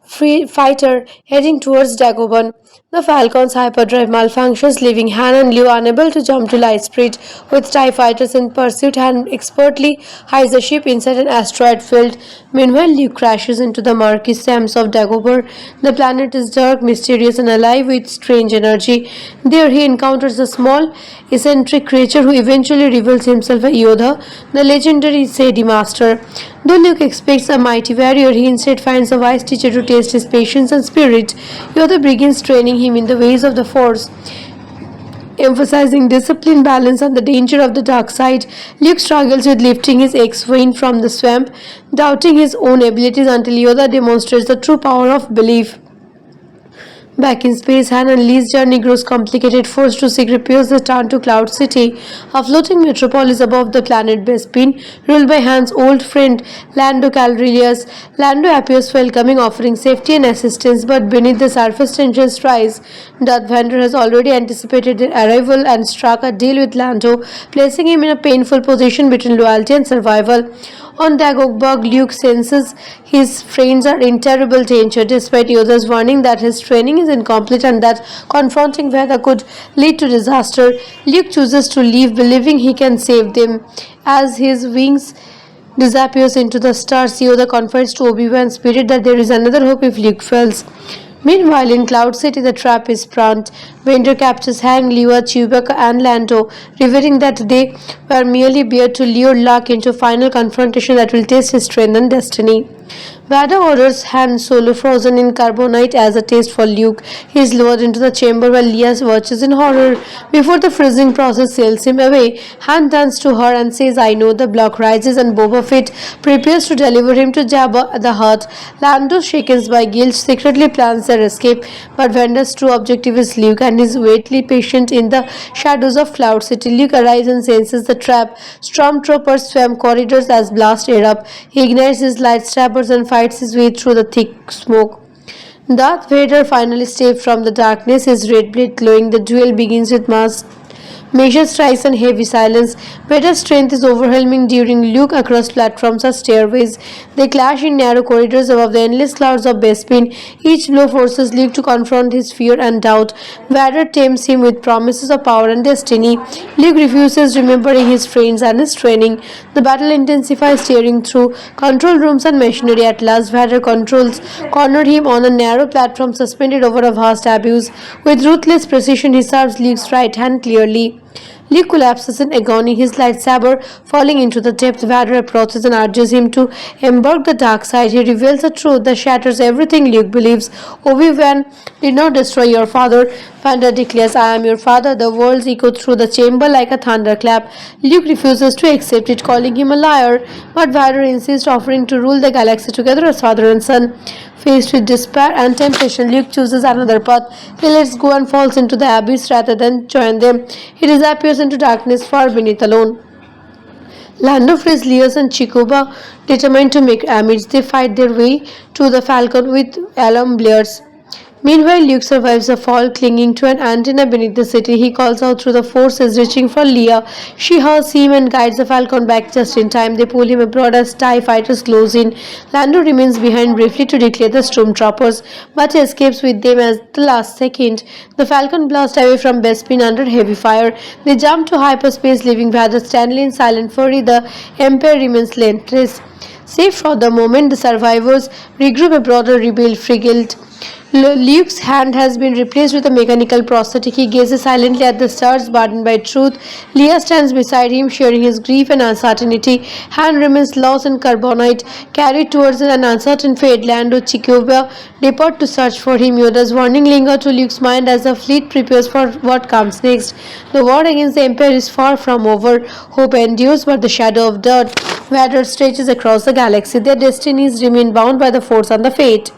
fighter heading towards Dagobah. The Falcon's hyperdrive malfunctions, leaving Han and Leia unable to jump to light speed. With TIE fighters in pursuit, Han expertly hides the ship inside an asteroid field. Meanwhile, Luke crashes into the murky sands of Dagobah. The planet is dark, mysterious, and alive with strange energy. There he encounters a small, eccentric creature who eventually reveals himself as Yoda, the legendary Jedi Master. Though Luke expects a mighty warrior, he instead finds a wise teacher to test his patience and spirit. Yoda begins training him in the ways of the Force, emphasizing discipline, balance, and the danger of the dark side. Luke struggles with lifting his X-Wing from the swamp, doubting his own abilities until Yoda demonstrates the true power of belief. Back in space, Han and Leia's journey grows complicated. Forced to seek repairs, they turn to Cloud City, a floating metropolis above the planet Bespin, ruled by Han's old friend Lando Calrissian. Lando appears welcoming, offering safety and assistance, but beneath the surface tensions rise. Darth Vader has already anticipated their arrival and struck a deal with Lando, placing him in a painful position between loyalty and survival. On Dagobah, Luke senses his friends are in terrible danger, despite Yoda's warning that his training is incomplete and that confronting Vader could lead to disaster. Luke chooses to leave, believing he can save them. As his wings disappears into the stars, Yoda confides to Obi-Wan's spirit that there is another hope if Luke fails. Meanwhile, in Cloud City, the trap is sprung. Vader captures Han, Leia, Chewbacca, and Lando, revealing that they were merely bait to lure Luke into a final confrontation that will test his strength and destiny. Vader orders Han Solo frozen in carbonite as a taste for Luke. He is lowered into the chamber while Leia watches in horror. Before the freezing process sails him away, Han turns to her and says, "I know." The block rises and Boba Fett prepares to deliver him to Jabba the Hutt. Lando, shaken by guilt, secretly plans their escape, but Vader's true objective is Luke and is waitly patient in the shadows of Cloud City. Luke arrives and senses the trap. Stormtroopers swam corridors as blast erupt. He ignites his lightsabers and fights his way through the thick smoke. Darth Vader finally escapes from the darkness, his red blade glowing. The duel begins with measured strikes and heavy silence. Vader's strength is overwhelming, during Luke across platforms or stairways. They clash in narrow corridors above the endless clouds of Bespin. Each blow forces Luke to confront his fear and doubt. Vader tempts him with promises of power and destiny. Luke refuses, remembering his friends and his training. The battle intensifies, tearing through control rooms and machinery. At last, Vader cornered him on a narrow platform suspended over a vast abyss. With ruthless precision, he serves Luke's right hand clearly. Luke collapses in agony, his lightsaber falling into the depth. Vader approaches and urges him to embark the dark side. He reveals a truth that shatters everything Luke believes. Obi-Wan did not destroy your father. Vader declares, "I am your father." The words echo through the chamber like a thunderclap. Luke refuses to accept it, calling him a liar, but Vader insists, offering to rule the galaxy together as father and son. Faced with despair and temptation, Luke chooses another path. He lets go and falls into the abyss rather than join them. He disappears into darkness far beneath alone. Lando frees Leia and Chikuba, determined to make amends. They fight their way to the Falcon with alarm blares. Meanwhile, Luke survives the fall, clinging to an antenna beneath the city. He calls out through the forces, reaching for Leia. She hurls him and guides the Falcon back just in time. They pull him abroad as TIE fighters close in. Lando remains behind briefly to declare the Stormtroopers, but escapes with them at the last second. The Falcon blasts away from Bespin under heavy fire. They jump to hyperspace, leaving Vader standing in silent fury. The Empire remains relentless. Safe for the moment, the survivors regroup aboard a rebuilt frigate. Luke's hand has been replaced with a mechanical prosthetic. He gazes silently at the stars, burdened by truth. Leia stands beside him, sharing his grief and uncertainty. Han remains lost in carbonite, carried towards an uncertain fate. Lando, Chikuba depart to search for him. Yoda's warning lingers to Luke's mind as the fleet prepares for what comes next. The war against the Empire is far from over. Hope endures, but the shadow of death Vader stretches across the galaxy. Their destinies remain bound by the Force and the fate.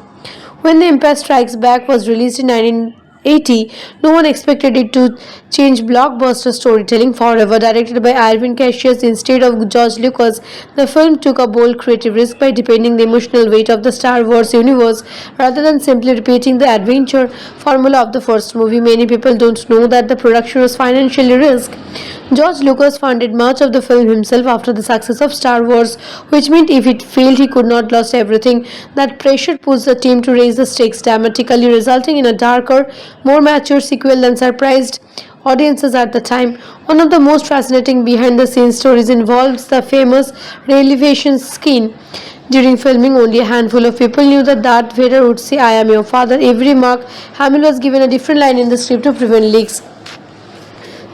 When The Empire Strikes Back was released in 1980, no one expected it to change blockbuster storytelling forever. Directed by Irvin Cassius instead of George Lucas, the film took a bold creative risk by deepening the emotional weight of the Star Wars universe rather than simply repeating the adventure formula of the first movie. Many people don't know that the production was financially risked. George Lucas funded much of the film himself after the success of Star Wars, which meant if it failed, he could not lose everything. That pressure pushed the team to raise the stakes dramatically, resulting in a darker, more mature sequel than surprised audiences at the time. One of the most fascinating behind-the-scenes stories involves the famous revelation scene. During filming, only a handful of people knew that Darth Vader would say, "I am your father." Every Mark Hamill was given a different line in the script to prevent leaks.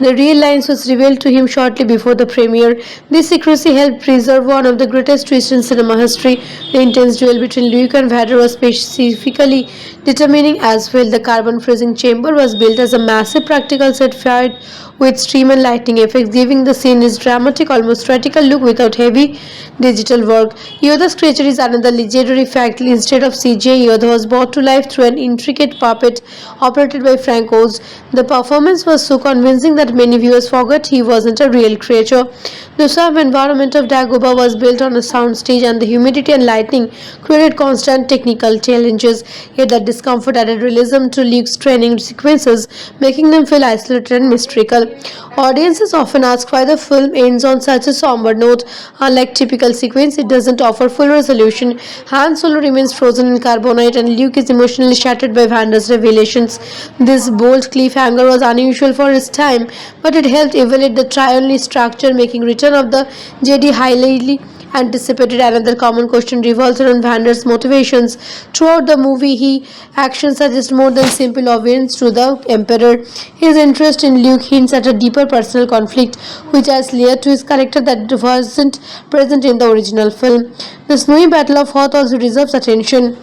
The real lines was revealed to him shortly before the premiere. This secrecy helped preserve one of the greatest twists in cinema history. The intense duel between Luke and Vader was specifically determining as well. The carbon freezing chamber was built as a massive practical set fired with stream and lighting effects, giving the scene its dramatic, almost theatrical look without heavy digital work. Yoda's creature is another legendary fact. Instead of CGI, Yoda was brought to life through an intricate puppet operated by Frank Oz. The performance was so convincing that many viewers forgot he wasn't a real creature. The swamp environment of Dagobah was built on a soundstage, and the humidity and lightning created constant technical challenges. Yet that discomfort added realism to Luke's training sequences, making them feel isolated and mystical. Audiences often ask why the film ends on such a somber note. Unlike typical sequence, it doesn't offer full resolution. Han Solo remains frozen in carbonite, and Luke is emotionally shattered by Vander's revelations. This bold cliffhanger was unusual for its time, but it helped evaluate the triune structure, making Return of the Jedi highly anticipated. Another common question revolves around Vander's motivations. Throughout the movie, his actions suggest more than simple obedience to the Emperor. His interest in Luke hints at a deeper personal conflict, which adds layer to his character that wasn't present in the original film. The snowy Battle of Hoth also deserves attention.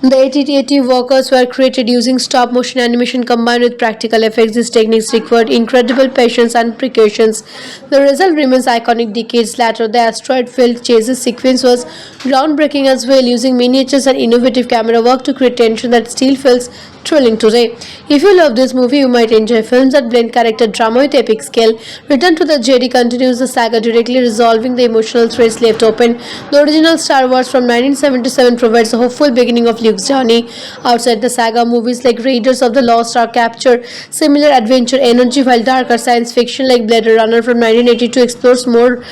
The 8080 workers were created using stop motion animation combined with practical effects. These techniques required incredible patience and precautions. The result remains iconic decades later. The asteroid field chases sequence was groundbreaking as well, using miniatures and innovative camera work to create tension that still feels thrilling today. If you love this movie, you might enjoy films that blend character drama with epic scale. Return to the Jedi continues the saga directly, resolving the emotional threads left open. The original Star Wars from 1977 provides a hopeful beginning of Luke's journey. Outside the saga, movies like Raiders of the Lost Ark capture similar adventure energy, while darker science fiction like Blade Runner from 1982 explores more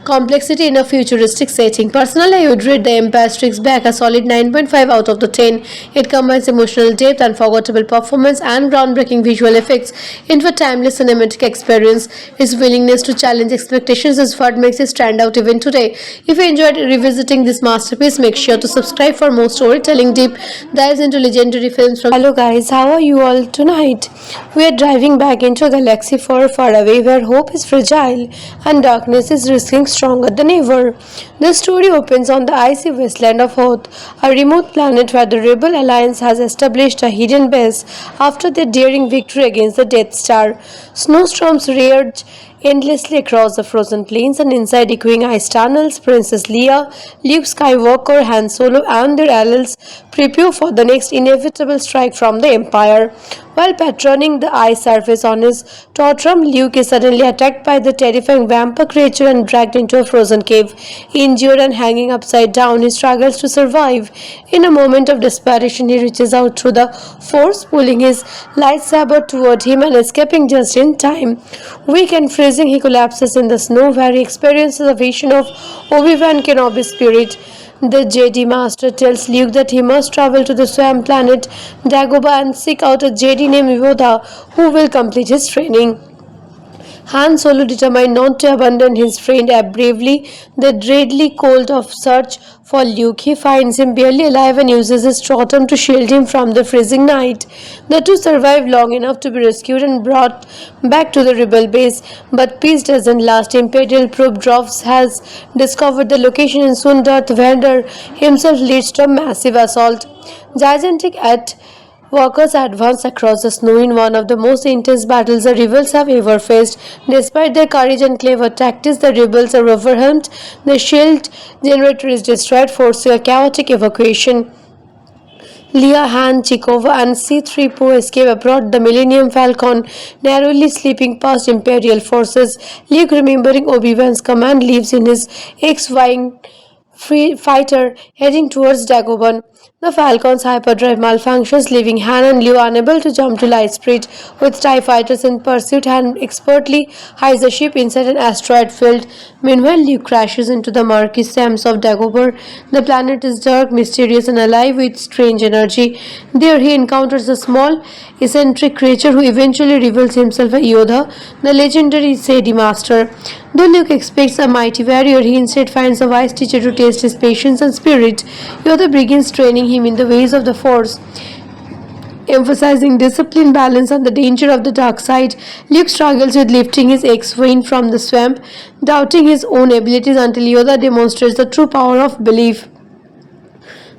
complexity in a futuristic setting. Personally, I would rate The Empire Strikes Back a solid 9.5 out of the 10. It combines emotional depth, unforgettable performance, and groundbreaking visual effects into a timeless cinematic experience. Its willingness to challenge expectations is what makes it stand out even today. If you enjoyed revisiting this masterpiece, make sure to subscribe for more storytelling deep dives into legendary films from. Hello guys, how are you all tonight? We are driving back into a galaxy far, far away where hope is fragile and darkness is risking stronger than ever. The story opens on the icy wasteland of Hoth, a remote planet where the Rebel Alliance has established a hidden base after their daring victory against the Death Star. Snowstorms raged endlessly across the frozen plains, and inside echoing ice tunnels, Princess Leia, Luke Skywalker, Han Solo, and their allies prepare for the next inevitable strike from the Empire. While patrolling the ice surface on his tantrum, Luke is suddenly attacked by the terrifying vampire creature and dragged into a frozen cave. Injured and hanging upside down, he struggles to survive. In a moment of desperation, he reaches out through the Force, pulling his lightsaber toward him and escaping just in time. Weak and freezing, he collapses in the snow, where he experiences a vision of Obi-Wan Kenobi's spirit. The Jedi Master tells Luke that he must travel to the swamp planet Dagobah and seek out a Jedi named Yoda who will complete his training. Han Solo, determined not to abandon his friend bravely the deadly cold of search for Luke, he finds him barely alive and uses his totem to shield him from the freezing night. The two survive long enough to be rescued and brought back to the rebel base, but peace doesn't last. Imperial probe Drops has discovered the location, and soon Darth Vader himself leads to a massive assault. Gigantic at Walkers advance across the snow in one of the most intense battles the rebels have ever faced. Despite their courage and clever tactics, the rebels are overwhelmed. The shield generator is destroyed, forcing a chaotic evacuation. Leia, Han, Chekova, and C-3PO escape aboard the Millennium Falcon, narrowly slipping past Imperial forces. Luke, remembering Obi-Wan's command, leaves in his X-Wing fighter heading towards Dagobah. The Falcon's hyperdrive malfunctions, leaving Han and Leia unable to jump to Lightspeed. With TIE fighters in pursuit, Han expertly hides the ship inside an asteroid field. Meanwhile, Luke crashes into the murky sands of Dagobah. The planet is dark, mysterious, and alive with strange energy. There, he encounters a small, eccentric creature who eventually reveals himself as Yoda, the legendary Jedi Master. Though Luke expects a mighty warrior, he instead finds a wise teacher to test his patience and spirit. Yoda begins training him in the ways of the Force, emphasizing discipline, balance, and the danger of the dark side. Luke struggles with lifting his X-Wing from the swamp, doubting his own abilities until Yoda demonstrates the true power of belief.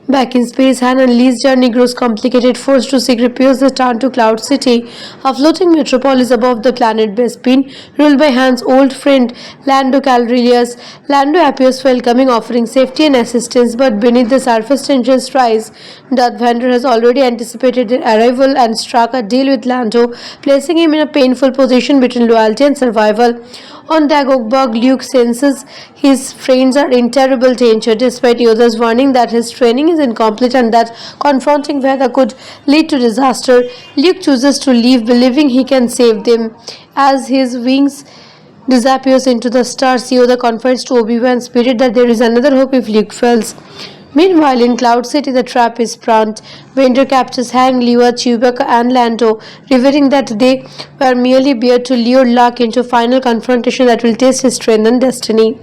Back in space, Han and Lee's journey grows complicated. Forced to seek repairs, they turn to Cloud City, a floating metropolis above the planet Bespin, ruled by Han's old friend Lando Calrissian. Lando appears welcoming, offering safety and assistance, but beneath the surface tensions rise. Darth Vader has already anticipated their arrival and struck a deal with Lando, placing him in a painful position between loyalty and survival. On Dagobah, Luke senses his friends are in terrible danger, despite Yoda's warning that his training is incomplete and that confronting Vader could lead to disaster. Luke chooses to leave, believing he can save them. As his wings disappears into the stars, Yoda confides to Obi-Wan's spirit that there is another hope if Luke fails. Meanwhile, in Cloud City, the trap is sprung. Vader captures Han, Leia, Chewbacca, and Lando, revealing that they were merely bait to lure Luke into a final confrontation that will test his strength and destiny.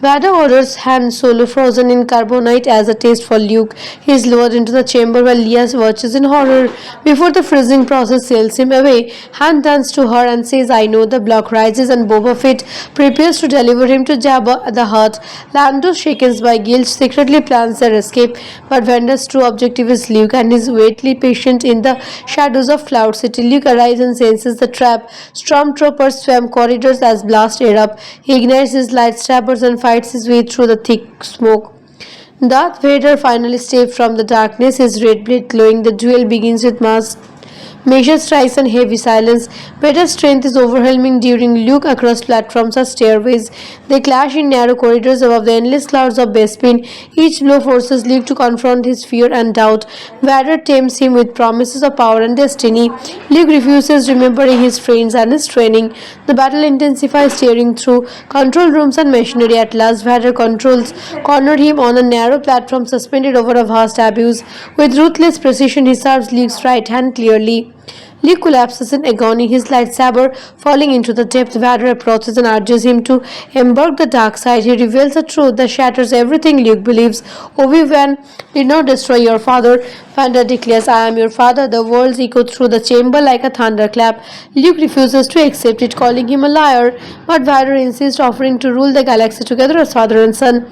Vader orders Han Solo frozen in carbonite as a taste for Luke. He is lowered into the chamber while Leia watches in horror. Before the freezing process sails him away, Han turns to her and says, "I know." The block rises and Boba Fett prepares to deliver him to Jabba the Hutt. Lando, shaken by guilt, secretly plans their escape, but Vander's true objective is Luke and is waitly patient in the shadows of Cloud City. Luke arrives and senses the trap. Stormtroopers swam corridors as blast erupt. He ignites his lightsabers and fights his way through the thick smoke. Darth Vader finally steps from the darkness, his red blade glowing. The duel begins with measured strikes and heavy silence. Vader's strength is overwhelming during Luke across platforms or stairways. They clash in narrow corridors above the endless clouds of Bespin. Each blow forces Luke to confront his fear and doubt. Vader tempts him with promises of power and destiny. Luke refuses, remembering his friends and his training. The battle intensifies, tearing through control rooms and machinery. At last, Vader cornered him on a narrow platform suspended over a vast abyss. With ruthless precision, he serves Luke's right hand clearly. Luke collapses in agony, his lightsaber falling into the depth. Vader approaches and urges him to embark the dark side. He reveals a truth that shatters everything Luke believes. Obi-Wan did not destroy your father. Vader declares, "I am your father." The words echo through the chamber like a thunderclap. Luke refuses to accept it, calling him a liar, but Vader insists, offering to rule the galaxy together as father and son.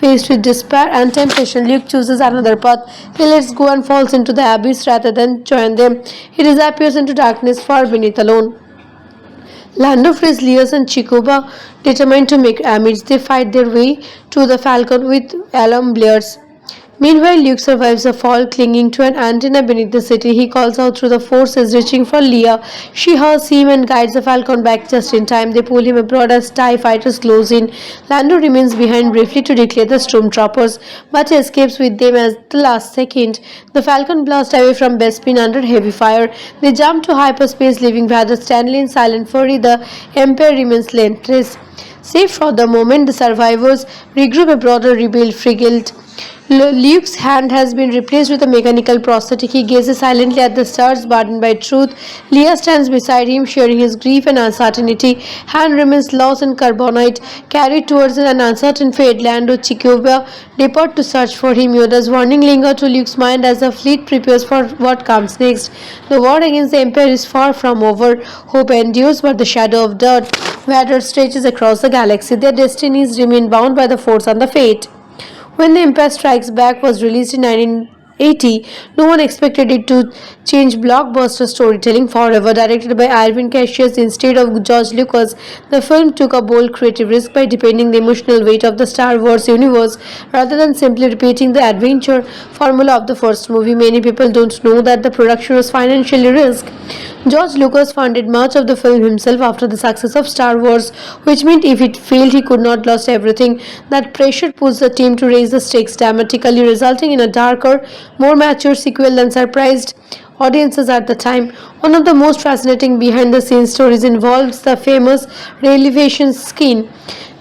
Faced with despair and temptation, Luke chooses another path. He lets go and falls into the abyss rather than join them. He disappears into darkness far beneath alone. Lando frees Leia and Chikuba, determined to make amends. They fight their way to the Falcon with alarm blares. Meanwhile, Luke survives a fall, clinging to an antenna beneath the city. He calls out through the forces, reaching for Leia. She hurls him and guides the Falcon back just in time. They pull him abroad as TIE fighters close in. Lando remains behind briefly to declare the Stormtroopers, but escapes with them at the last second. The Falcon blasts away from Bespin under heavy fire. They jump to hyperspace, leaving Vader Stanley in silent fury. The Empire remains relentless. Safe for the moment, the survivors regroup aboard a rebuilt frigate. Luke's hand has been replaced with a mechanical prosthetic. He gazes silently at the stars, burdened by truth. Leia stands beside him, sharing his grief and uncertainty. Han remains lost in carbonite, carried towards an uncertain fate. Lando, Chikuba depart to search for him. Yoda's warning lingers to Luke's mind as the fleet prepares for what comes next. The war against the Empire is far from over. Hope endures, but the shadow of death Vader stretches across the galaxy. Their destinies remain bound by the Force and the fate. When The Empire Strikes Back was released in 1980, no one expected it to change blockbuster storytelling forever. Directed by Irvin Cassius instead of George Lucas, the film took a bold creative risk by deepening the emotional weight of the Star Wars universe rather than simply repeating the adventure formula of the first movie. Many people don't know that the production was financially risked. George Lucas funded much of the film himself after the success of Star Wars, which meant if it failed, he could not lose everything. That pressure pushed the team to raise the stakes dramatically, resulting in a darker, more mature sequel than surprised audiences at the time. One of the most fascinating behind-the-scenes stories involves the famous revelation scene.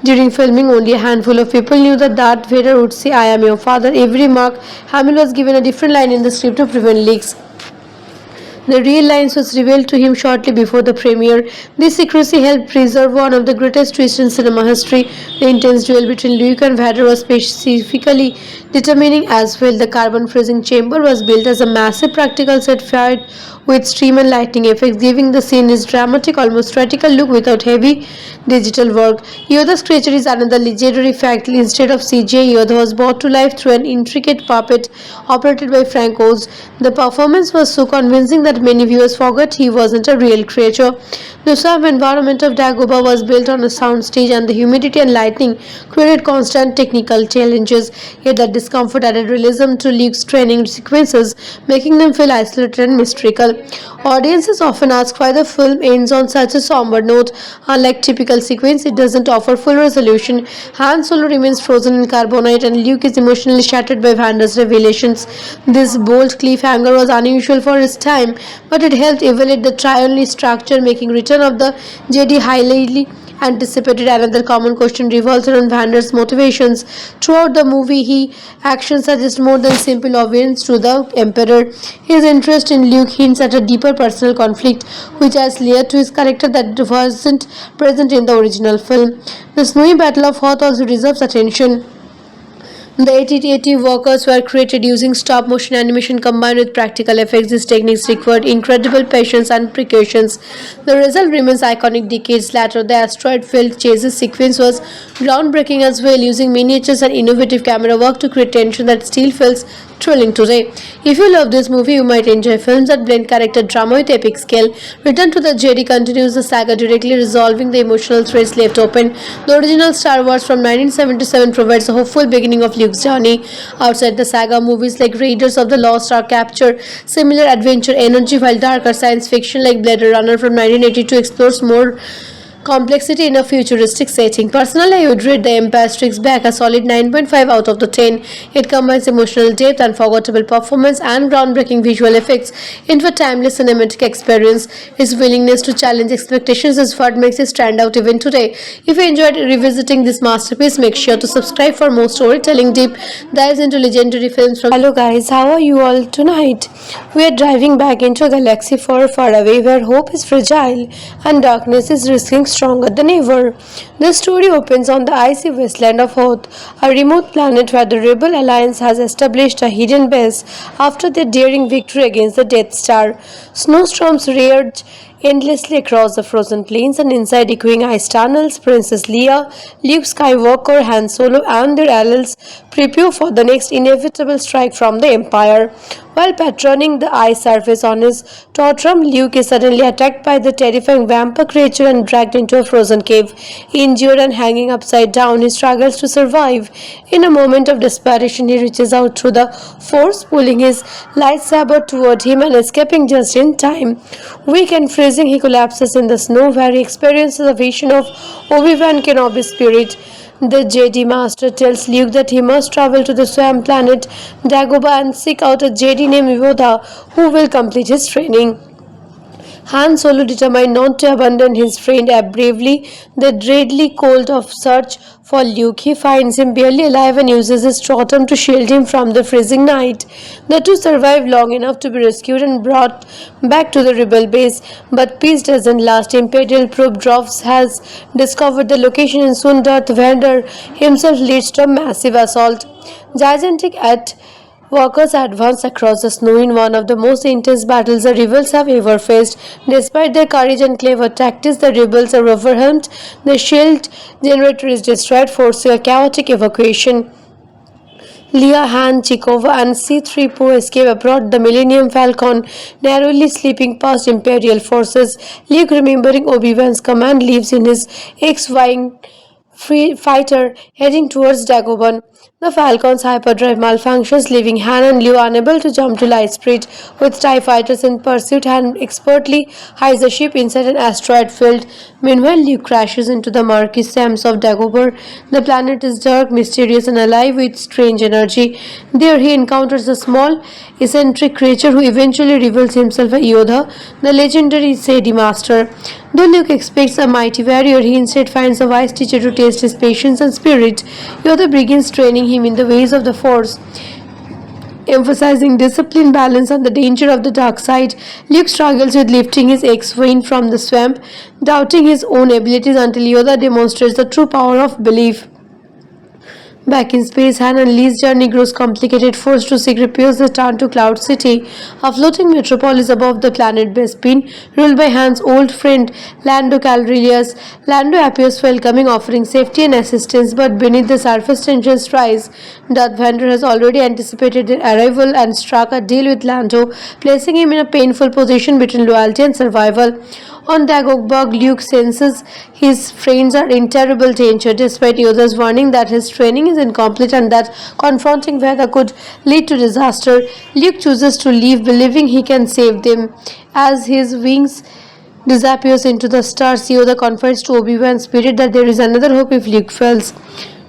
During filming, only a handful of people knew that Darth Vader would say, "I am your father." Every Mark Hamill was given a different line in the script to prevent leaks. The real lines was revealed to him shortly before the premiere. This secrecy helped preserve one of the greatest twists in cinema history. The intense duel between Luke and Vader was specifically determining as well. The carbon freezing chamber was built as a massive practical set fired with stream and lightning effects, giving the scene its dramatic, almost theatrical look without heavy digital work. Yoda's creature is another legendary fact. Instead of CGI, Yoda was brought to life through an intricate puppet operated by Frank Oz. The performance was so convincing that many viewers forgot he wasn't a real creature. The swamp environment of Dagobah was built on a soundstage, and the humidity and lightning created constant technical challenges. Yet the discomfort added realism to Luke's training sequences, making them feel isolated and mystical. Audiences often ask why the film ends on such a somber note. Unlike typical sequence, it doesn't offer full resolution. Han Solo remains frozen in carbonite, and Luke is emotionally shattered by Vander's revelations. This bold cliffhanger was unusual for its time, but it helped evaluate the triune structure, making Return of the Jedi highly anticipated. Another common question revolves around Vander's motivations. Throughout the movie, his actions suggest more than simple obedience to the Emperor. His interest in Luke hints at a deeper personal conflict, which adds layer to his character that wasn't present in the original film. The snowy Battle of Hoth also deserves attention. The AT-AT workers were created using stop-motion animation combined with practical effects. These techniques required incredible patience and precautions. The result remains iconic decades later. The asteroid-filled chases sequence was groundbreaking as well, using miniatures and innovative camera work to create tension that still feels thrilling today. If you love this movie, you might enjoy films that blend character drama with epic scale. Return to the Jedi continues the saga directly, resolving the emotional threads left open. The original Star Wars from 1977 provides a hopeful beginning of Luke's journey. Outside the saga, movies like Raiders of the Lost Ark capture similar adventure energy, while darker science fiction like Blade Runner from 1982 explores more complexity in a futuristic setting. Personally, I would rate The Empire Strikes Back a solid 9.5 out of the 10. It combines emotional depth, unforgettable performance, and groundbreaking visual effects into a timeless cinematic experience. Its willingness to challenge expectations is what makes it stand out even today. If you enjoyed revisiting this masterpiece, make sure to subscribe for more storytelling deep dives into legendary films from. Hello guys, how are you all tonight? We are driving back into a galaxy far, far away where hope is fragile and darkness is risking stronger than ever. The story opens on the icy wasteland of Hoth, a remote planet where the Rebel Alliance has established a hidden base after their daring victory against the Death Star. Snowstorms raged endlessly across the frozen plains, and inside echoing ice tunnels, Princess Leia, Luke Skywalker, Han Solo, and their allies prepare for the next inevitable strike from the Empire. While patrolling the ice surface on his tantrum, Luke is suddenly attacked by the terrifying vampire creature and dragged into a frozen cave. Injured and hanging upside down, he struggles to survive. In a moment of desperation, he reaches out through the Force, pulling his lightsaber toward him and escaping just in time. Weak and freezing, he collapses in the snow where he experiences a vision of Obi-Wan Kenobi's spirit. The Jedi Master tells Luke that he must travel to the swamp planet Dagobah and seek out a Jedi named Yoda who will complete his training. Han Solo, determined not to abandon his friend, bravely the deadly cold of search for Luke. He finds him barely alive and uses his totem to shield him from the freezing night. The two survive long enough to be rescued and brought back to the rebel base, but peace doesn't last. Imperial probe Drops has discovered the location, and soon Darth Vader himself leads to a massive assault. Gigantic at Workers advance across the snow in one of the most intense battles the rebels have ever faced. Despite their courage and clever tactics, the rebels are overwhelmed. The shield generator is destroyed, forcing a chaotic evacuation. Leia, Han, Chekova, and C-3PO escape aboard the Millennium Falcon, narrowly slipping past Imperial forces. Luke, remembering Obi-Wan's command, leaves in his X-Wing fighter heading towards Dagobah. The Falcon's hyperdrive malfunctions, leaving Han and Leia unable to jump to light speed. With TIE fighters in pursuit, Han expertly hides the ship inside an asteroid field. Meanwhile, Luke crashes into the murky sands of Dagobah. The planet is dark, mysterious, and alive with strange energy. There he encounters a small, eccentric creature who eventually reveals himself as Yoda, the legendary Jedi Master. Though Luke expects a mighty warrior, he instead finds a wise teacher to test his patience and spirit. Yoda begins training him in the ways of the Force, emphasizing discipline, balance, and the danger of the dark side. Luke struggles with lifting his X-Wing from the swamp, doubting his own abilities until Yoda demonstrates the true power of belief. Back in space, Han and Leia's journey grows complicated. Forced to seek repairs, they turn to Cloud City, a floating metropolis above the planet Bespin, ruled by Han's old friend Lando Calrissian. Lando appears welcoming, offering safety and assistance, but beneath the surface tensions rise. Darth Vader has already anticipated their arrival and struck a deal with Lando, placing him in a painful position between loyalty and survival. On Dagobah, Luke senses his friends are in terrible danger, despite Yoda's warning that his training is incomplete and that confronting Vader could lead to disaster. Luke chooses to leave, believing he can save them. As his wings disappears into the stars, Yoda confides to Obi-Wan's spirit that there is another hope if Luke fails.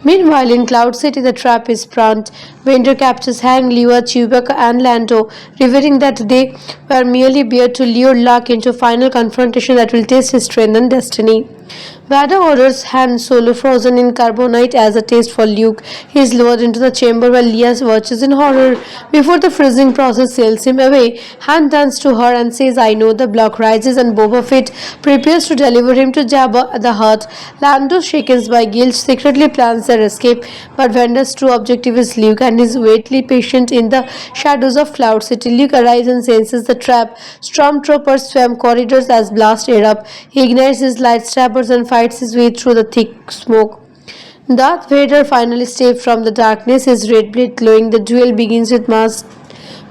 Meanwhile, in Cloud City, the trap is sprung. Vader captures Han, Leia, Chewbacca, and Lando, revealing that they were merely bait to lure Luke into a final confrontation that will test his strength and destiny. Vader orders Han Solo frozen in carbonite as a taste for Luke. He is lowered into the chamber while Leia watches in horror. Before the freezing process sails him away, Han turns to her and says, "I know." The block rises and Boba Fett prepares to deliver him to Jabba the Hutt. Lando, shaken by guilt, secretly plans their escape, but Vander's true objective is Luke and is waitly patient in the shadows of Cloud City. Luke arrives and senses the trap. Stormtroopers swam corridors as blast erupt. He ignites his lightsabers and fights his way through the thick smoke. Darth Vader finally escapes from the darkness, his red blade glowing. The duel begins with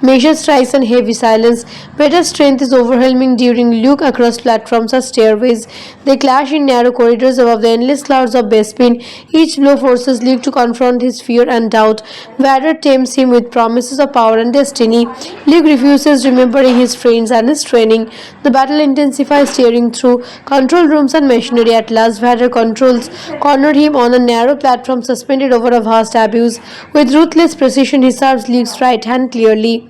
major strikes and heavy silence. Vader's strength is overwhelming during Luke across platforms or stairways. They clash in narrow corridors above the endless clouds of Bespin. Each blow forces Luke to confront his fear and doubt. Vader tempts him with promises of power and destiny. Luke refuses, remembering his friends and his training. The battle intensifies, tearing through control rooms and machinery. At last, Vader cornered him on a narrow platform suspended over a vast abyss. With ruthless precision, he serves Luke's right hand clearly.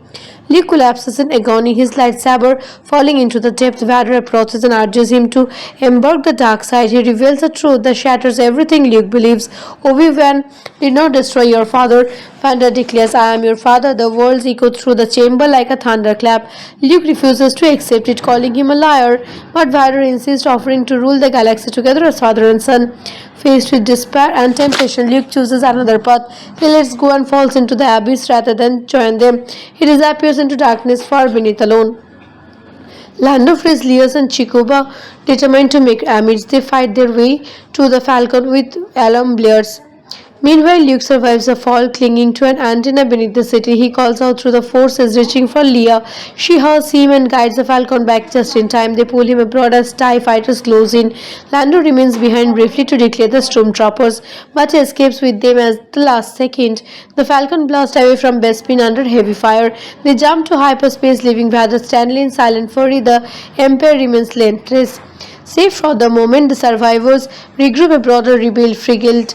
Luke collapses in agony, his lightsaber falling into the depth. Vader approaches and urges him to embark the dark side. He reveals a truth that shatters everything Luke believes. Obi-Wan did not destroy your father. Vader declares, "I am your father." The words echo through the chamber like a thunderclap. Luke refuses to accept it, calling him a liar, but Vader insists, offering to rule the galaxy together as father and son. Faced with despair and temptation, Luke chooses another path. He lets go and falls into the abyss rather than join them. He disappears into darkness far beneath alone. Lando frees Leia and Chikuba, determined to make amends. They fight their way to the Falcon with alarm blares. Meanwhile, Luke survives a fall, clinging to an antenna beneath the city. He calls out through the forces, reaching for Leia. She hurls him and guides the Falcon back just in time. They pull him abroad as TIE fighters close in. Lando remains behind briefly to declare the Stormtroopers, but escapes with them at the last second. The Falcon blasts away from Bespin under heavy fire. They jump to hyperspace, leaving Vader standing in silent fury. The Empire remains relentless. Safe for the moment, the survivors regroup aboard a rebuilt frigate.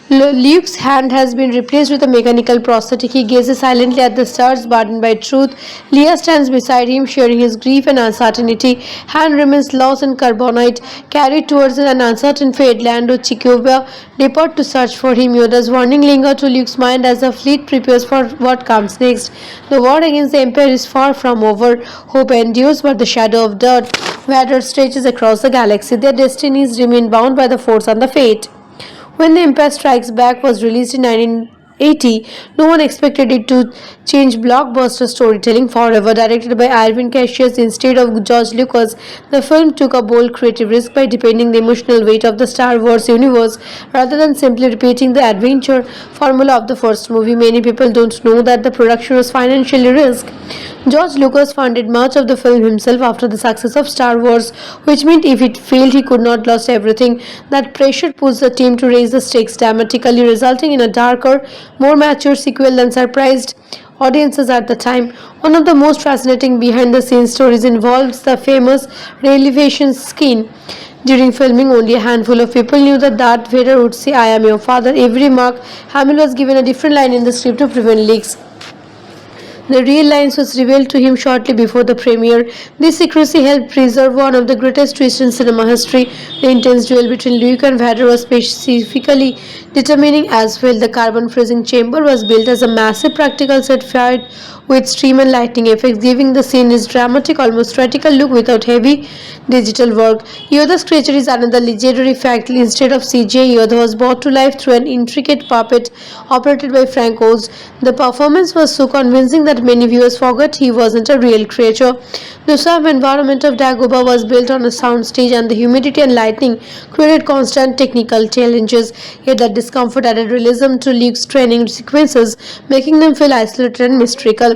Luke's hand has been replaced with a mechanical prosthetic. He gazes silently at the stars, burdened by truth. Leia stands beside him, sharing his grief and uncertainty. Han remains lost in carbonite, carried towards an uncertain fate. Lando, Chikuba depart to search for him. Yoda's warning lingers to Luke's mind as the fleet prepares for what comes next. The war against the Empire is far from over. Hope endures, but the shadow of Darth Vader stretches across the galaxy. Their destinies remain bound by the Force and the fate. When The Empire Strikes Back was released in 1980, no one expected it to change blockbuster storytelling forever. Directed by Irvin Cassius instead of George Lucas, the film took a bold creative risk by deepening the emotional weight of the Star Wars universe rather than simply repeating the adventure formula of the first movie. Many people don't know that the production was financially risked. George Lucas funded much of the film himself after the success of Star Wars, which meant if it failed, he could not lose everything. That pressure pushed the team to raise the stakes dramatically, resulting in a darker, more mature sequel than surprised audiences at the time. One of the most fascinating behind-the-scenes stories involves the famous revelation scene. During filming, only a handful of people knew that Darth Vader would say, "I am your father." Every Mark Hamill was given a different line in the script to prevent leaks. The real lines was revealed to him shortly before the premiere. This secrecy helped preserve one of the greatest twists in cinema history. The intense duel between Luke and Vader was specifically determining as well. The carbon freezing chamber was built as a massive practical set fired with stream and lightning effects, giving the scene its dramatic, almost theatrical look without heavy digital work. Yoda's creature is another legendary fact. Instead of CGI, Yoda was brought to life through an intricate puppet operated by Frank Oz. The performance was so convincing that many viewers forgot he wasn't a real creature. The swamp environment of Dagobah was built on a soundstage, and the humidity and lightning created constant technical challenges. Yet that discomfort added realism to Luke's training sequences, making them feel isolated and mystical.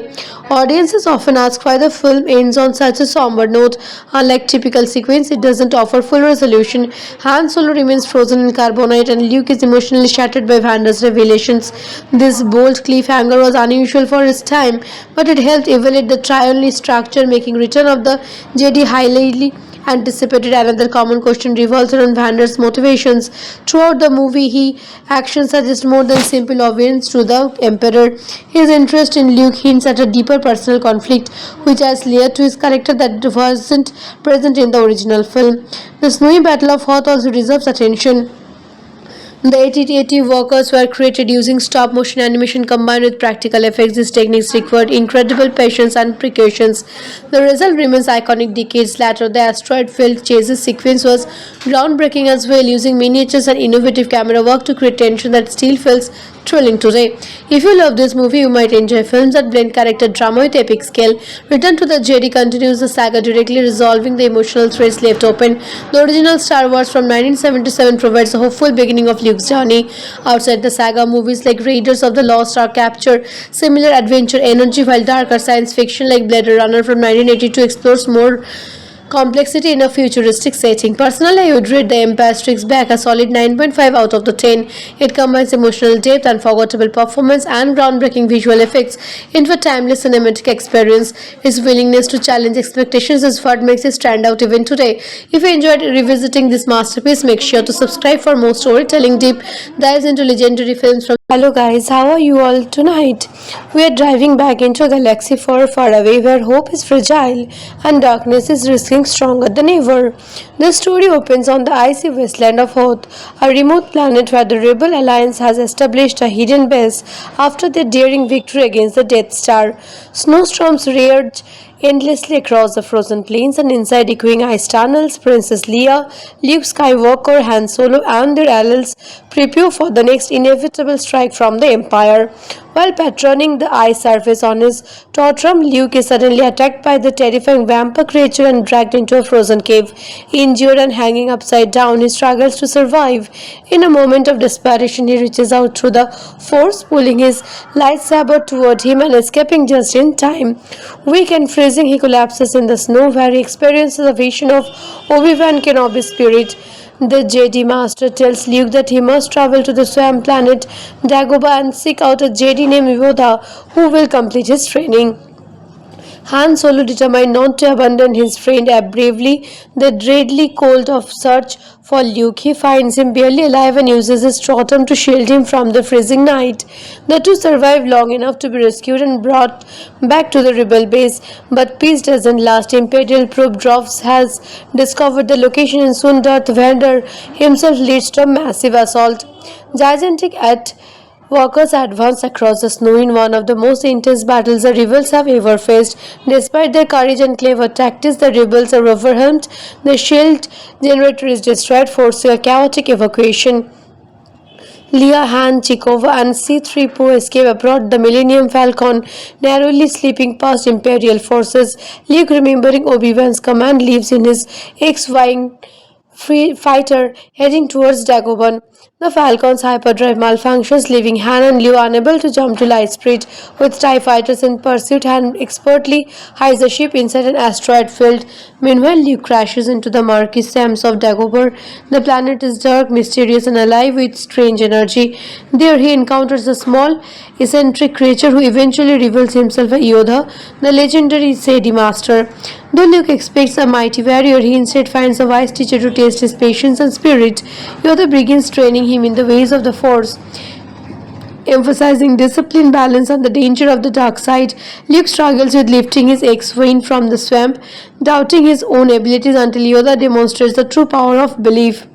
Audiences often ask why the film ends on such a somber note. Unlike typical sequence, it doesn't offer full resolution. Han Solo remains frozen in carbonite, and Luke is emotionally shattered by Vander's revelations. This bold cliffhanger was unusual for its time, but it helped evaluate the triune structure, making Return of the Jedi highly anticipated. Another common question revolves around Vander's motivations. Throughout the movie, his actions suggest more than simple obedience to the Emperor. His interest in Luke hints at a deeper personal conflict, which adds layer to his character that wasn't present in the original film. The snowy Battle of Hoth also deserves attention. The AT-AT workers were created using stop-motion animation combined with practical effects. These techniques required incredible patience and precautions. The result remains iconic decades later. The asteroid-filled chases sequence was groundbreaking as well, using miniatures and innovative camera work to create tension that still feels thrilling today. If you love this movie, you might enjoy films that blend character drama with epic scale. Return to the Jedi continues the saga directly, resolving the emotional threads left open. The original Star Wars from 1977 provides a hopeful beginning of Luke's journey. Outside the saga, movies like Raiders of the Lost Ark capture similar adventure energy, while darker science fiction like Blade Runner from 1982 explores more complexity in a futuristic setting. Personally, I would rate The Empire Strikes Back a solid 9.5 out of the 10. It combines emotional depth, unforgettable performance, and groundbreaking visual effects into a timeless cinematic experience. Its willingness to challenge expectations is what makes it stand out even today. If you enjoyed revisiting this masterpiece, make sure to subscribe for more storytelling deep dives into legendary films from. Hello guys, how are you all tonight? We are driving back into a galaxy far, far away where hope is fragile and darkness is risking stronger than ever. The story opens on the icy wasteland of Hoth, a remote planet where the Rebel Alliance has established a hidden base after their daring victory against the Death Star. Snowstorms raged endlessly across the frozen plains, and inside echoing ice tunnels, Princess Leia, Luke Skywalker, Han Solo, and their allies prepare for the next inevitable strike from the Empire. While patrolling the ice surface on his tantrum, Luke is suddenly attacked by the terrifying vampire creature and dragged into a frozen cave. Injured and hanging upside down, he struggles to survive. In a moment of desperation, he reaches out through the Force, pulling his lightsaber toward him and escaping just in time. Weak and freezing, he collapses in the snow where he experiences a vision of Obi-Wan Kenobi's spirit. The Jedi Master tells Luke that he must travel to the swamp planet Dagobah and seek out a Jedi named Yoda who will complete his training. Han Solo, determined not to abandon his friend, bravely the deadly cold of search for Luke. He finds him barely alive and uses his totem to shield him from the freezing night. The two survive long enough to be rescued and brought back to the rebel base, but peace doesn't last. Imperial probe Drops has discovered the location, and soon Darth Vader himself leads to a massive assault. Gigantic at Walkers advance across the snow in one of the most intense battles the rebels have ever faced. Despite their courage and clever tactics, the rebels are overwhelmed. The shield generator is destroyed, forcing a chaotic evacuation. Leia, Han, Chekova, and C-3PO escape aboard the Millennium Falcon, narrowly slipping past Imperial forces. Luke, remembering Obi-Wan's command, leaves in his X-Wing fighter heading towards Dagobah. The Falcon's hyperdrive malfunctions, leaving Han and Leia unable to jump to light speed. With TIE fighters in pursuit, Han expertly hides the ship inside an asteroid field. Meanwhile, Luke crashes into the murky sands of Dagobah. The planet is dark, mysterious, and alive with strange energy. There, he encounters a small, eccentric creature who eventually reveals himself as Yoda, the legendary Jedi Master. Though Luke expects a mighty warrior, he instead finds a wise teacher to test his patience and spirit. Yoda begins training him in the ways of the Force, emphasizing discipline, balance, and the danger of the dark side. Luke struggles with lifting his X-Wing from the swamp, doubting his own abilities until Yoda demonstrates the true power of belief.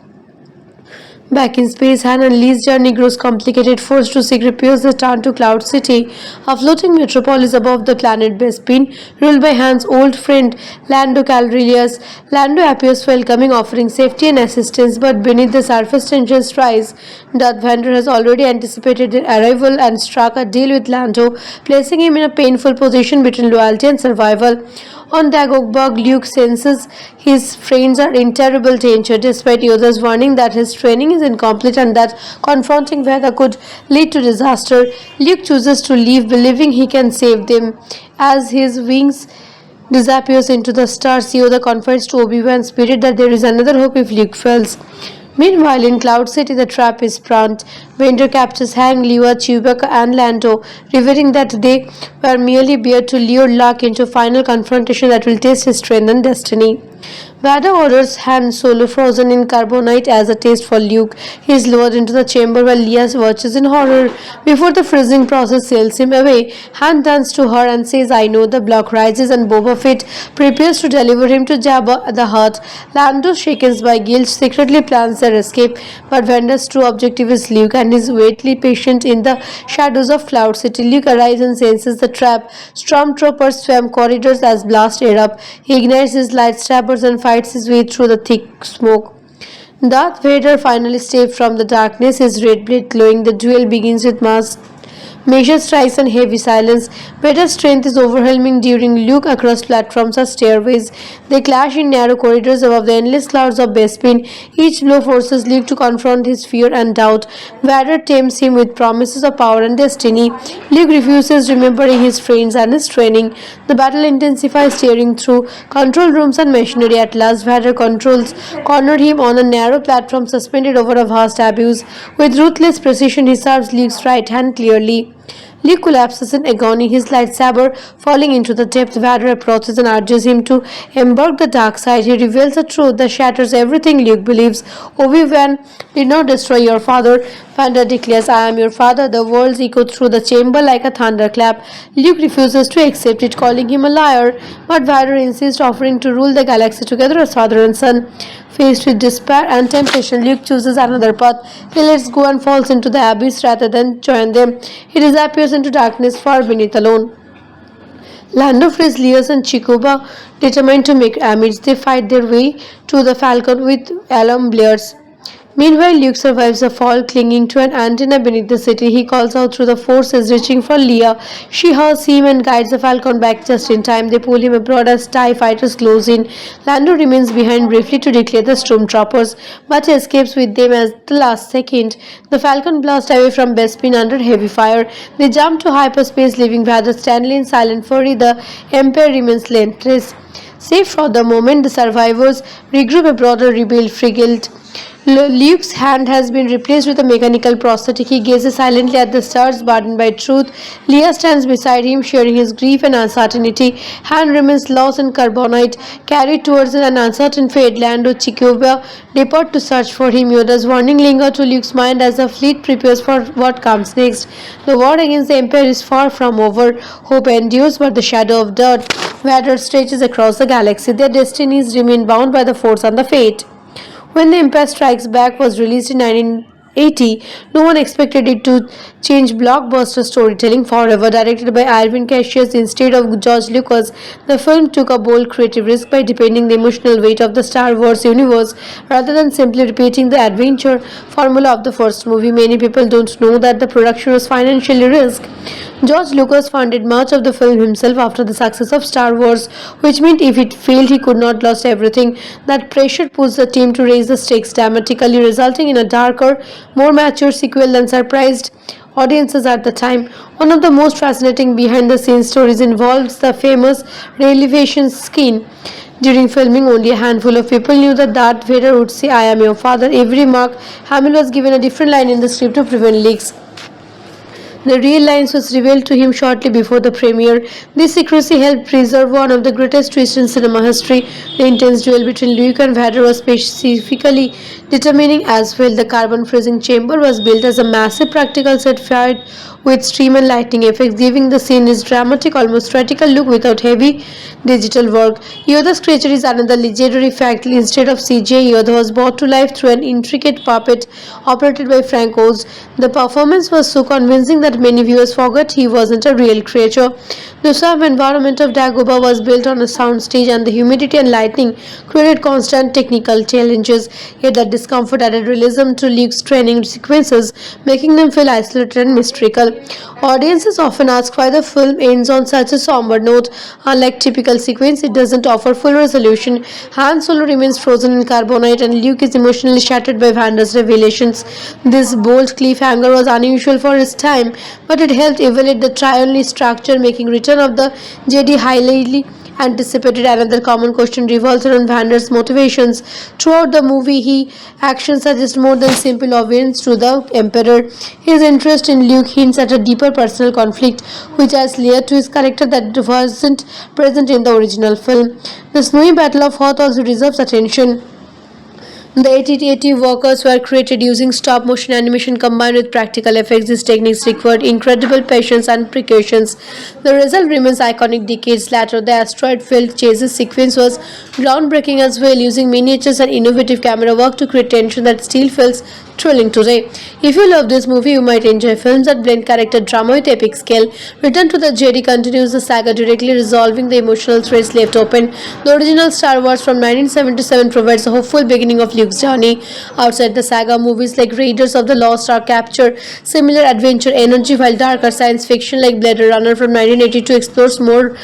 Back in space, Han and Leia's journey grows complicated. Forced to seek repairs, they turn to Cloud City, a floating metropolis above the planet Bespin, ruled by Han's old friend Lando Calrissian. Lando appears welcoming, offering safety and assistance, but beneath the surface tensions rise. Darth Vader has already anticipated their arrival and struck a deal with Lando, placing him in a painful position between loyalty and survival. On Dagobah, Luke senses his friends are in terrible danger, despite Yoda's warning that his training is incomplete and that confronting Vader could lead to disaster. Luke chooses to leave, believing he can save them. As his wings disappears into the stars, Yoda confides to Obi-Wan's spirit that there is another hope if Luke fails. Meanwhile, in Cloud City, the trap is sprung. Vader captures Hang, Leia, Chewbacca, and Lando, revealing that they were merely bare to lure Luke into a final confrontation that will test his strength and destiny. Vader orders Han Solo frozen in carbonite as a taste for Luke. He is lowered into the chamber while Leia watches in horror. Before the freezing process sails him away, Han turns to her and says, "I know." The block rises and Boba Fett prepares to deliver him to Jabba the Hutt. Lando, shaken by guilt, secretly plans their escape, but Vader's true objective is Luke and is waitly patient in the shadows of Cloud City. Luke arrives and senses the trap. Stormtroopers swam corridors as blast erupt. He ignites his lightsabers and fights his way through the thick smoke. Darth Vader finally escapes from the darkness, his red blade glowing. The duel begins with measured strikes and heavy silence. Vader's strength is overwhelming during Luke across platforms or stairways. They clash in narrow corridors above the endless clouds of Bespin. Each blow forces Luke to confront his fear and doubt. Vader tempts him with promises of power and destiny. Luke refuses, remembering his friends and his training. The battle intensifies, tearing through control rooms and machinery. At last, Vader cornered him on a narrow platform suspended over a vast abyss. With ruthless precision, he serves Luke's right hand clearly. Luke collapses in agony, his lightsaber falling into the depth. Vader approaches and urges him to embark the dark side. He reveals a truth that shatters everything Luke believes. Obi-Wan did not destroy your father. Vader declares, "I am your father." The words echo through the chamber like a thunderclap. Luke refuses to accept it, calling him a liar, but Vader insists, offering to rule the galaxy together as father and son. Faced with despair and temptation, Luke chooses another path. He lets go and falls into the abyss rather than join them. He disappears into darkness far beneath alone. Lando frees Leia and Chewbacca, determined to make amends. They fight their way to the Falcon with alarm blares. Meanwhile, Luke survives a fall, clinging to an antenna beneath the city. He calls out through the forces, reaching for Leia. She hurls him and guides the Falcon back just in time. They pull him abroad as TIE fighters close in. Lando remains behind briefly to declare the Stormtroopers, but he escapes with them at the last second. The Falcon blasts away from Bespin under heavy fire. They jump to hyperspace, leaving Vader Stanley in silent fury. The Empire remains relentless. Safe for the moment, the survivors regroup aboard a rebuilt frigate. Luke's hand has been replaced with a mechanical prosthetic. He gazes silently at the stars, burdened by truth. Leia stands beside him, sharing his grief and uncertainty. Han remains lost in carbonite, carried towards an uncertain fate. Lando, Chewbacca depart to search for him. Yoda's warning lingers to Luke's mind as the fleet prepares for what comes next. The war against the Empire is far from over. Hope endures, but the shadow of death Vader stretches across the galaxy. Their destinies remain bound by the Force and the fate. When The Empire Strikes Back was released in 1980, no one expected it to change blockbuster storytelling forever. Directed by Irvin Cassius instead of George Lucas, the film took a bold creative risk by deepening the emotional weight of the Star Wars universe rather than simply repeating the adventure formula of the first movie. Many people don't know that the production was financially risked. George Lucas funded much of the film himself after the success of Star Wars, which meant if it failed, he could not lose everything. That pressure pushed the team to raise the stakes dramatically, resulting in a darker, more mature sequel than surprised audiences at the time. One of the most fascinating behind-the-scenes stories involves the famous revelation scene. During filming, only a handful of people knew that Darth Vader would say, "I am your father." Every Mark Hamill was given a different line in the script to prevent leaks. The real lines was revealed to him shortly before the premiere. This secrecy helped preserve one of the greatest twists in cinema history. The intense duel between Luke and Vader was specifically determining as well. The carbon freezing chamber was built as a massive practical set fired with stream and lightning effects, giving the scene its dramatic, almost theatrical look without heavy digital work. Yoda's creature is another legendary fact. Instead of CGI, Yoda was brought to life through an intricate puppet operated by Frank Oz. The performance was so convincing that many viewers forgot he wasn't a real creature. The swamp environment of Dagobah was built on a soundstage, and the humidity and lightning created constant technical challenges. Yet that discomfort added realism to Luke's training sequences, making them feel isolated and mystical. Audiences often ask why the film ends on such a somber note. Unlike typical sequence, it doesn't offer full resolution. Han Solo remains frozen in carbonite, and Luke is emotionally shattered by Vander's revelations. This bold cliffhanger was unusual for its time, but it helped evaluate the triune structure, making Return of the Jedi highly anticipated. Another common question revolves around Vander's motivations. Throughout the movie, his actions suggest more than simple obedience to the Emperor. His interest in Luke hints at a deeper personal conflict, which adds layer to his character that wasn't present in the original film. The snowy Battle of Hoth also deserves attention. The AT-AT workers were created using stop-motion animation combined with practical effects. These techniques required incredible patience and precautions. The result remains iconic decades later. The asteroid-filled chases sequence was groundbreaking as well, using miniatures and innovative camera work to create tension that still feels thrilling today. If you love this movie, you might enjoy films that blend character drama with epic scale. Return to the Jedi continues the saga directly, resolving the emotional threads left open. The original Star Wars from 1977 provides a hopeful beginning of Luke's journey. Outside the saga, movies like Raiders of the Lost Ark capture similar adventure energy, while darker science fiction like Blade Runner from 1982 explores more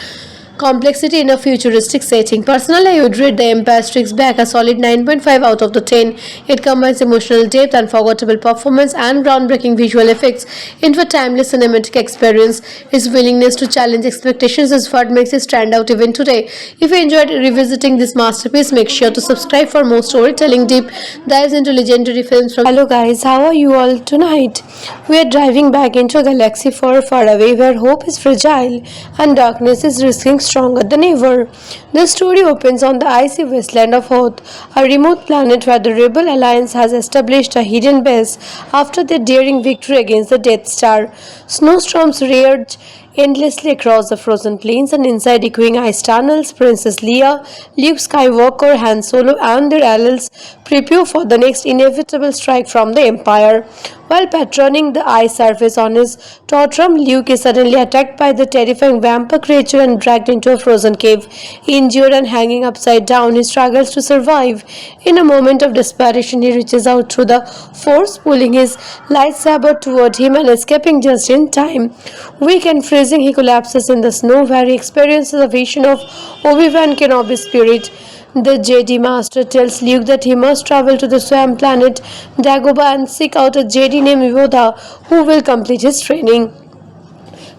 complexity in a futuristic setting. Personally, I would rate The Empire Strikes Back a solid 9.5 out of the 10. It combines emotional depth, unforgettable performance, and groundbreaking visual effects into a timeless cinematic experience. Its willingness to challenge expectations is what makes it stand out even today. If you enjoyed revisiting this masterpiece, make sure to subscribe for more storytelling deep dives into legendary films from. Hello guys, how are you all tonight? We are driving back into a galaxy far, far away where hope is fragile and darkness is risking stronger than ever. The story opens on the icy wasteland of Hoth, a remote planet where the Rebel Alliance has established a hidden base after their daring victory against the Death Star. Snowstorms raged endlessly across the frozen plains, and inside echoing ice tunnels, Princess Leia, Luke Skywalker, Han Solo, and their allies prepare for the next inevitable strike from the Empire. While patrolling the ice surface on his tantrum, Luke is suddenly attacked by the terrifying vampire creature and dragged into a frozen cave. Injured and hanging upside down, he struggles to survive. In a moment of desperation, he reaches out through the Force, pulling his lightsaber toward him and escaping just in time. Weak and freezing, he collapses in the snow, where he experiences a vision of Obi-Wan Kenobi's spirit. The Jedi Master tells Luke that he must travel to the swamp planet Dagobah and seek out a Jedi named Yoda who will complete his training.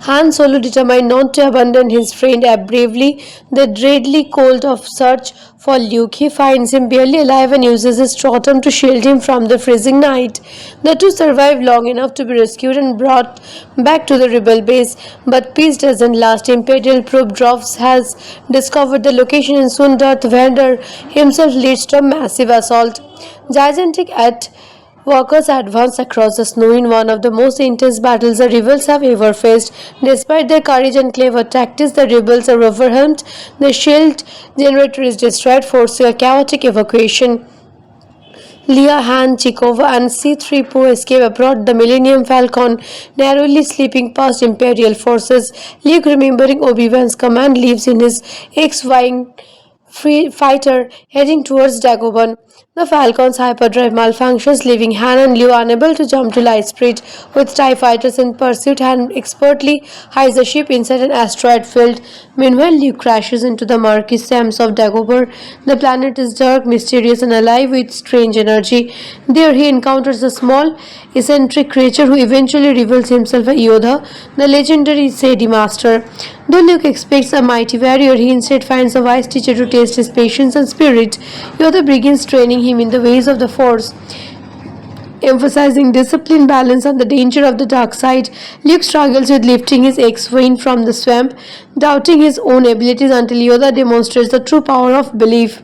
Han Solo, determined not to abandon his friend, bravely the deadly cold of search for Luke. He finds him barely alive and uses his totem to shield him from the freezing night. The two survive long enough to be rescued and brought back to the rebel base, but peace doesn't last. Imperial probe Drops has discovered the location, and soon Darth Vader himself leads to a massive assault. Gigantic at Walkers advance across the snow in one of the most intense battles the rebels have ever faced. Despite their courage and clever tactics, the rebels are overwhelmed. The shield generator is destroyed, forcing a chaotic evacuation. Leia, Han, Chekova, and C-3PO escape aboard the Millennium Falcon, narrowly slipping past Imperial forces. Luke, remembering Obi-Wan's command, leaves in his X-Wing fighter heading towards Dagobah. The Falcon's hyperdrive malfunctions, leaving Han and Leia unable to jump to light speed. With TIE fighters in pursuit, Han expertly hides the ship inside an asteroid field. Meanwhile, Luke crashes into the murky sands of Dagobah. The planet is dark, mysterious, and alive with strange energy. There he encounters a small, eccentric creature who eventually reveals himself as Yoda, the legendary Jedi Master. Though Luke expects a mighty warrior, he instead finds a wise teacher to test his patience and spirit. Yoda begins training him in the ways of the Force, emphasizing discipline, balance, and the danger of the dark side. Luke struggles with lifting his X-Wing from the swamp, doubting his own abilities until Yoda demonstrates the true power of belief.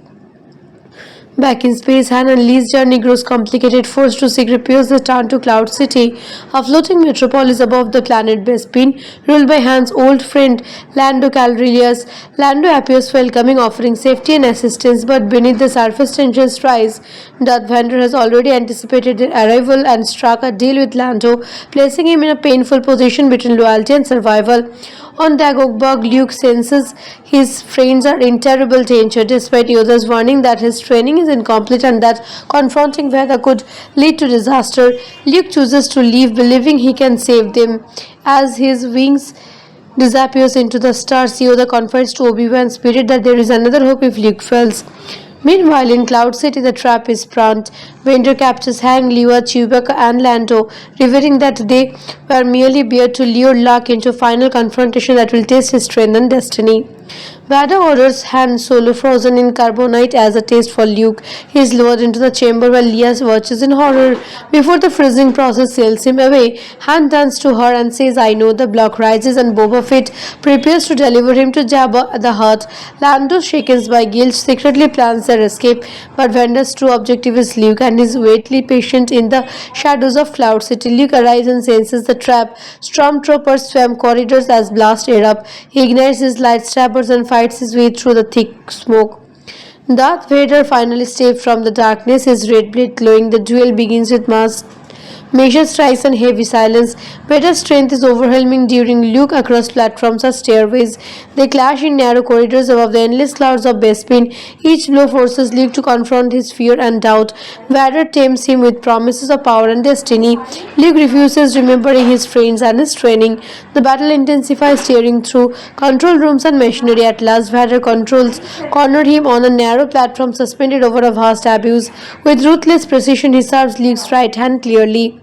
Back in space, Han and Leia's journey grows complicated. Forced to seek repairs, they turn to Cloud City, a floating metropolis above the planet Bespin, ruled by Han's old friend Lando Calrissian. Lando appears welcoming, offering safety and assistance, but beneath the surface tensions rise. Darth Vader has already anticipated their arrival and struck a deal with Lando, placing him in a painful position between loyalty and survival. On Dagobah, Luke senses his friends are in terrible danger, despite Yoda's warning that his training is incomplete and that confronting Vader could lead to disaster. Luke chooses to leave, believing he can save them. As his wings disappears into the stars, Yoda confides to Obi-Wan's spirit that there is another hope if Luke fails. Meanwhile, in Cloud City, the trap is sprung. Vader captures Han, Leia, Chewbacca, and Lando, revealing that they were merely bait to lure Luke into a final confrontation that will test his strength and destiny. Vader orders Han Solo frozen in carbonite as a taste for Luke. He is lowered into the chamber while Leia watches in horror. Before the freezing process sails him away, Han turns to her and says, I know. The block rises and Boba Fett prepares to deliver him to Jabba the Hutt. Lando, shaken by guilt, secretly plans their escape, but Vander's true objective is Luke and is waitly patient in the shadows of Cloud City. Luke arrives and senses the trap. Stormtroopers swam corridors as blast erupt. He ignites his lightsabers and fights his way through the thick smoke. Darth Vader finally escapes from the darkness, his red blade glowing. The duel begins with major strikes and heavy silence. Vader's strength is overwhelming during Luke across platforms or stairways. They clash in narrow corridors above the endless clouds of Bespin. Each blow forces Luke to confront his fear and doubt. Vader tempts him with promises of power and destiny. Luke refuses, remembering his friends and his training. The battle intensifies, tearing through control rooms and machinery. At last, Vader cornered him on a narrow platform suspended over a vast abyss. With ruthless precision, he serves Luke's right hand clearly.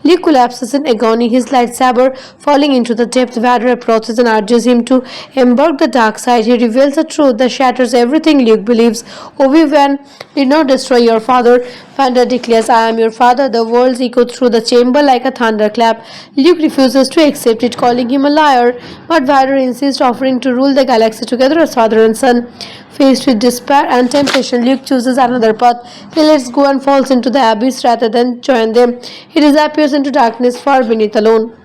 Luke collapses in agony, his lightsaber falling into the depth. Vader approaches and urges him to embark the dark side. He reveals a truth that shatters everything Luke believes. Obi-Wan did not destroy your father. Vader declares, I am your father. The words echo through the chamber like a thunderclap. Luke refuses to accept it, calling him a liar, but Vader insists, offering to rule the galaxy together as father and son. Faced with despair and temptation, Luke chooses another path. He lets go and falls into the abyss rather than join them. He disappears into darkness far beneath alone.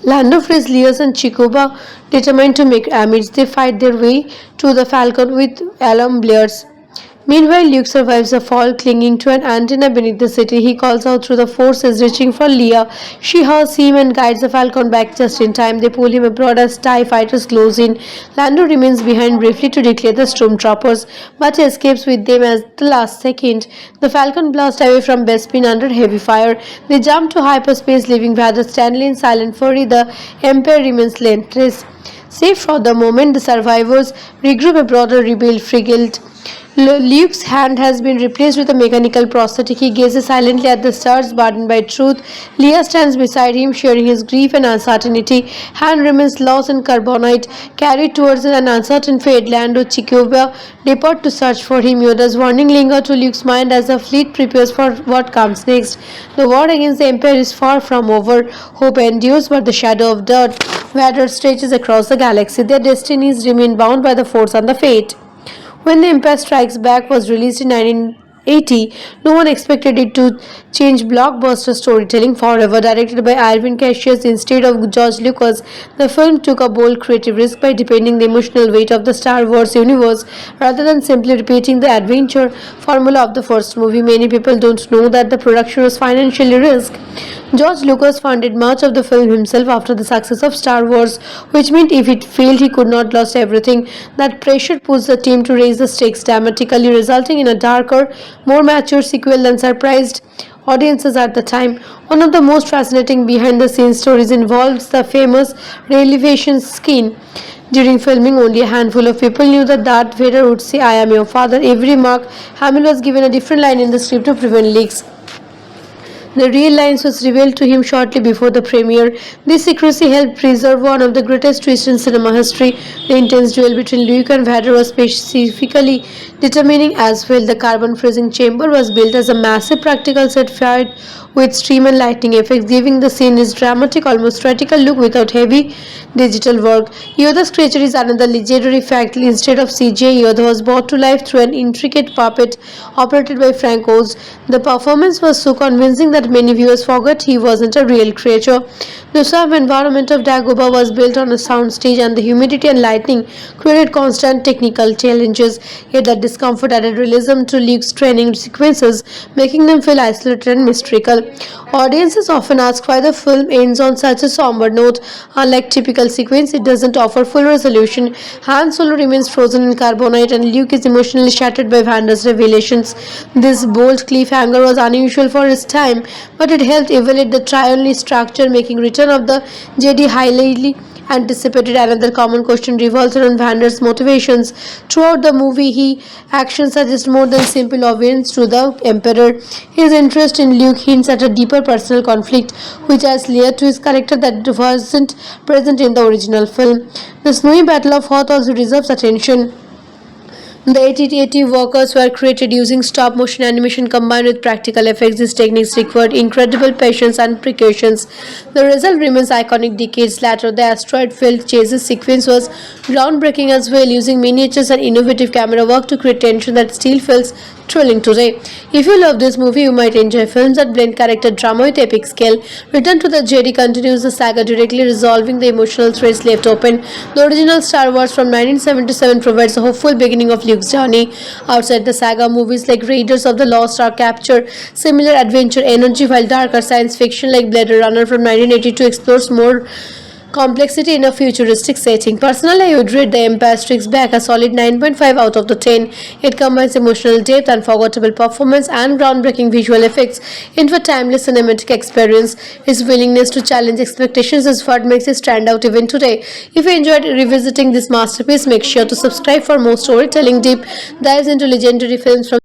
Lando frees Leia and Chikuba, determined to make amends. They fight their way to the Falcon with alarm blares. Meanwhile, Luke survives a fall, clinging to an antenna beneath the city. He calls out through the forces, reaching for Leia. She hurls him and guides the Falcon back just in time. They pull him abroad as TIE fighters close in. Lando remains behind briefly to declare the Stormtroopers, but escapes with them at the last second. The Falcon blasts away from Bespin under heavy fire. They jump to hyperspace, leaving Vader Stanley in silent fury. The Empire remains relentless. Safe for the moment, the survivors regroup aboard a rebuilt frigate. Luke's hand has been replaced with a mechanical prosthetic. He gazes silently at the stars, burdened by truth. Leia stands beside him, sharing his grief and uncertainty. Han remains lost in carbonite, carried towards an uncertain fate. Lando, Chikuba depart to search for him. Yoda's warning lingers to Luke's mind as the fleet prepares for what comes next. The war against the Empire is far from over. Hope endures, but the shadow of Darth Vader stretches across the galaxy. Their destinies remain bound by the Force and the fate. When The Empire Strikes Back was released in 1980, no one expected it to change blockbuster storytelling forever. Directed by Irvin Cassius instead of George Lucas, the film took a bold creative risk by deepening the emotional weight of the Star Wars universe rather than simply repeating the adventure formula of the first movie. Many people don't know that the production was financially risked. George Lucas funded much of the film himself after the success of Star Wars, which meant if it failed, he could not lose everything. That pressure pushed the team to raise the stakes dramatically, resulting in a darker, more mature sequel than surprised audiences at the time. One of the most fascinating behind-the-scenes stories involves the famous revelation scene. During filming, only a handful of people knew that Darth Vader would say, I am your father. Every Mark Hamill was given a different line in the script to prevent leaks. The real lines was revealed to him shortly before the premiere. This secrecy helped preserve one of the greatest twists in cinema history. The intense duel between Luke and Vader was specifically determining as well. The carbon freezing chamber was built as a massive practical set fired with stream and lighting effects, giving the scene its dramatic, almost theatrical look without heavy digital work. Yoda's creature is another legendary fact. Instead of CGI, Yoda was brought to life through an intricate puppet operated by Frank Oz. The performance was so convincing that many viewers forgot he wasn't a real creature. The swamp environment of Dagobah was built on a soundstage, and the humidity and lightning created constant technical challenges. Yet that discomfort added realism to Luke's training sequences, making them feel isolated and mystical. Audiences often ask why the film ends on such a somber note. Unlike typical sequence, it doesn't offer full resolution. Han Solo remains frozen in carbonite, and Luke is emotionally shattered by Vander's revelations. This bold cliffhanger was unusual for its time, but it helped evaluate the triune structure, making Return of the Jedi highly anticipated. Another common question revolves around Vander's motivations. Throughout the movie, his actions suggest more than simple obedience to the Emperor. His interest in Luke hints at a deeper personal conflict, which adds layer to his character that wasn't present in the original film. The snowy Battle of Hoth also deserves attention. The AT-AT workers were created using stop-motion animation combined with practical effects. These techniques required incredible patience and precautions. The result remains iconic decades later. The asteroid-filled chases sequence was groundbreaking as well, using miniatures and innovative camera work to create tension that still feels thrilling today. If you love this movie, you might enjoy films that blend character drama with epic scale. Return to the Jedi continues the saga directly, resolving the emotional threads left open. The original Star Wars from 1977 provides a hopeful beginning of Luke's journey. Outside the saga, movies like Raiders of the Lost Ark capture similar adventure energy, while darker science fiction like Blade Runner from 1982 explores more complexity in a futuristic setting. Personally, I would rate The Empire Strikes Back a solid 9.5 out of the 10. It combines emotional depth, unforgettable performance, and groundbreaking visual effects into a timeless cinematic experience. Its willingness to challenge expectations is what makes it stand out even today. If you enjoyed revisiting this masterpiece, make sure to subscribe for more storytelling deep dives into legendary films from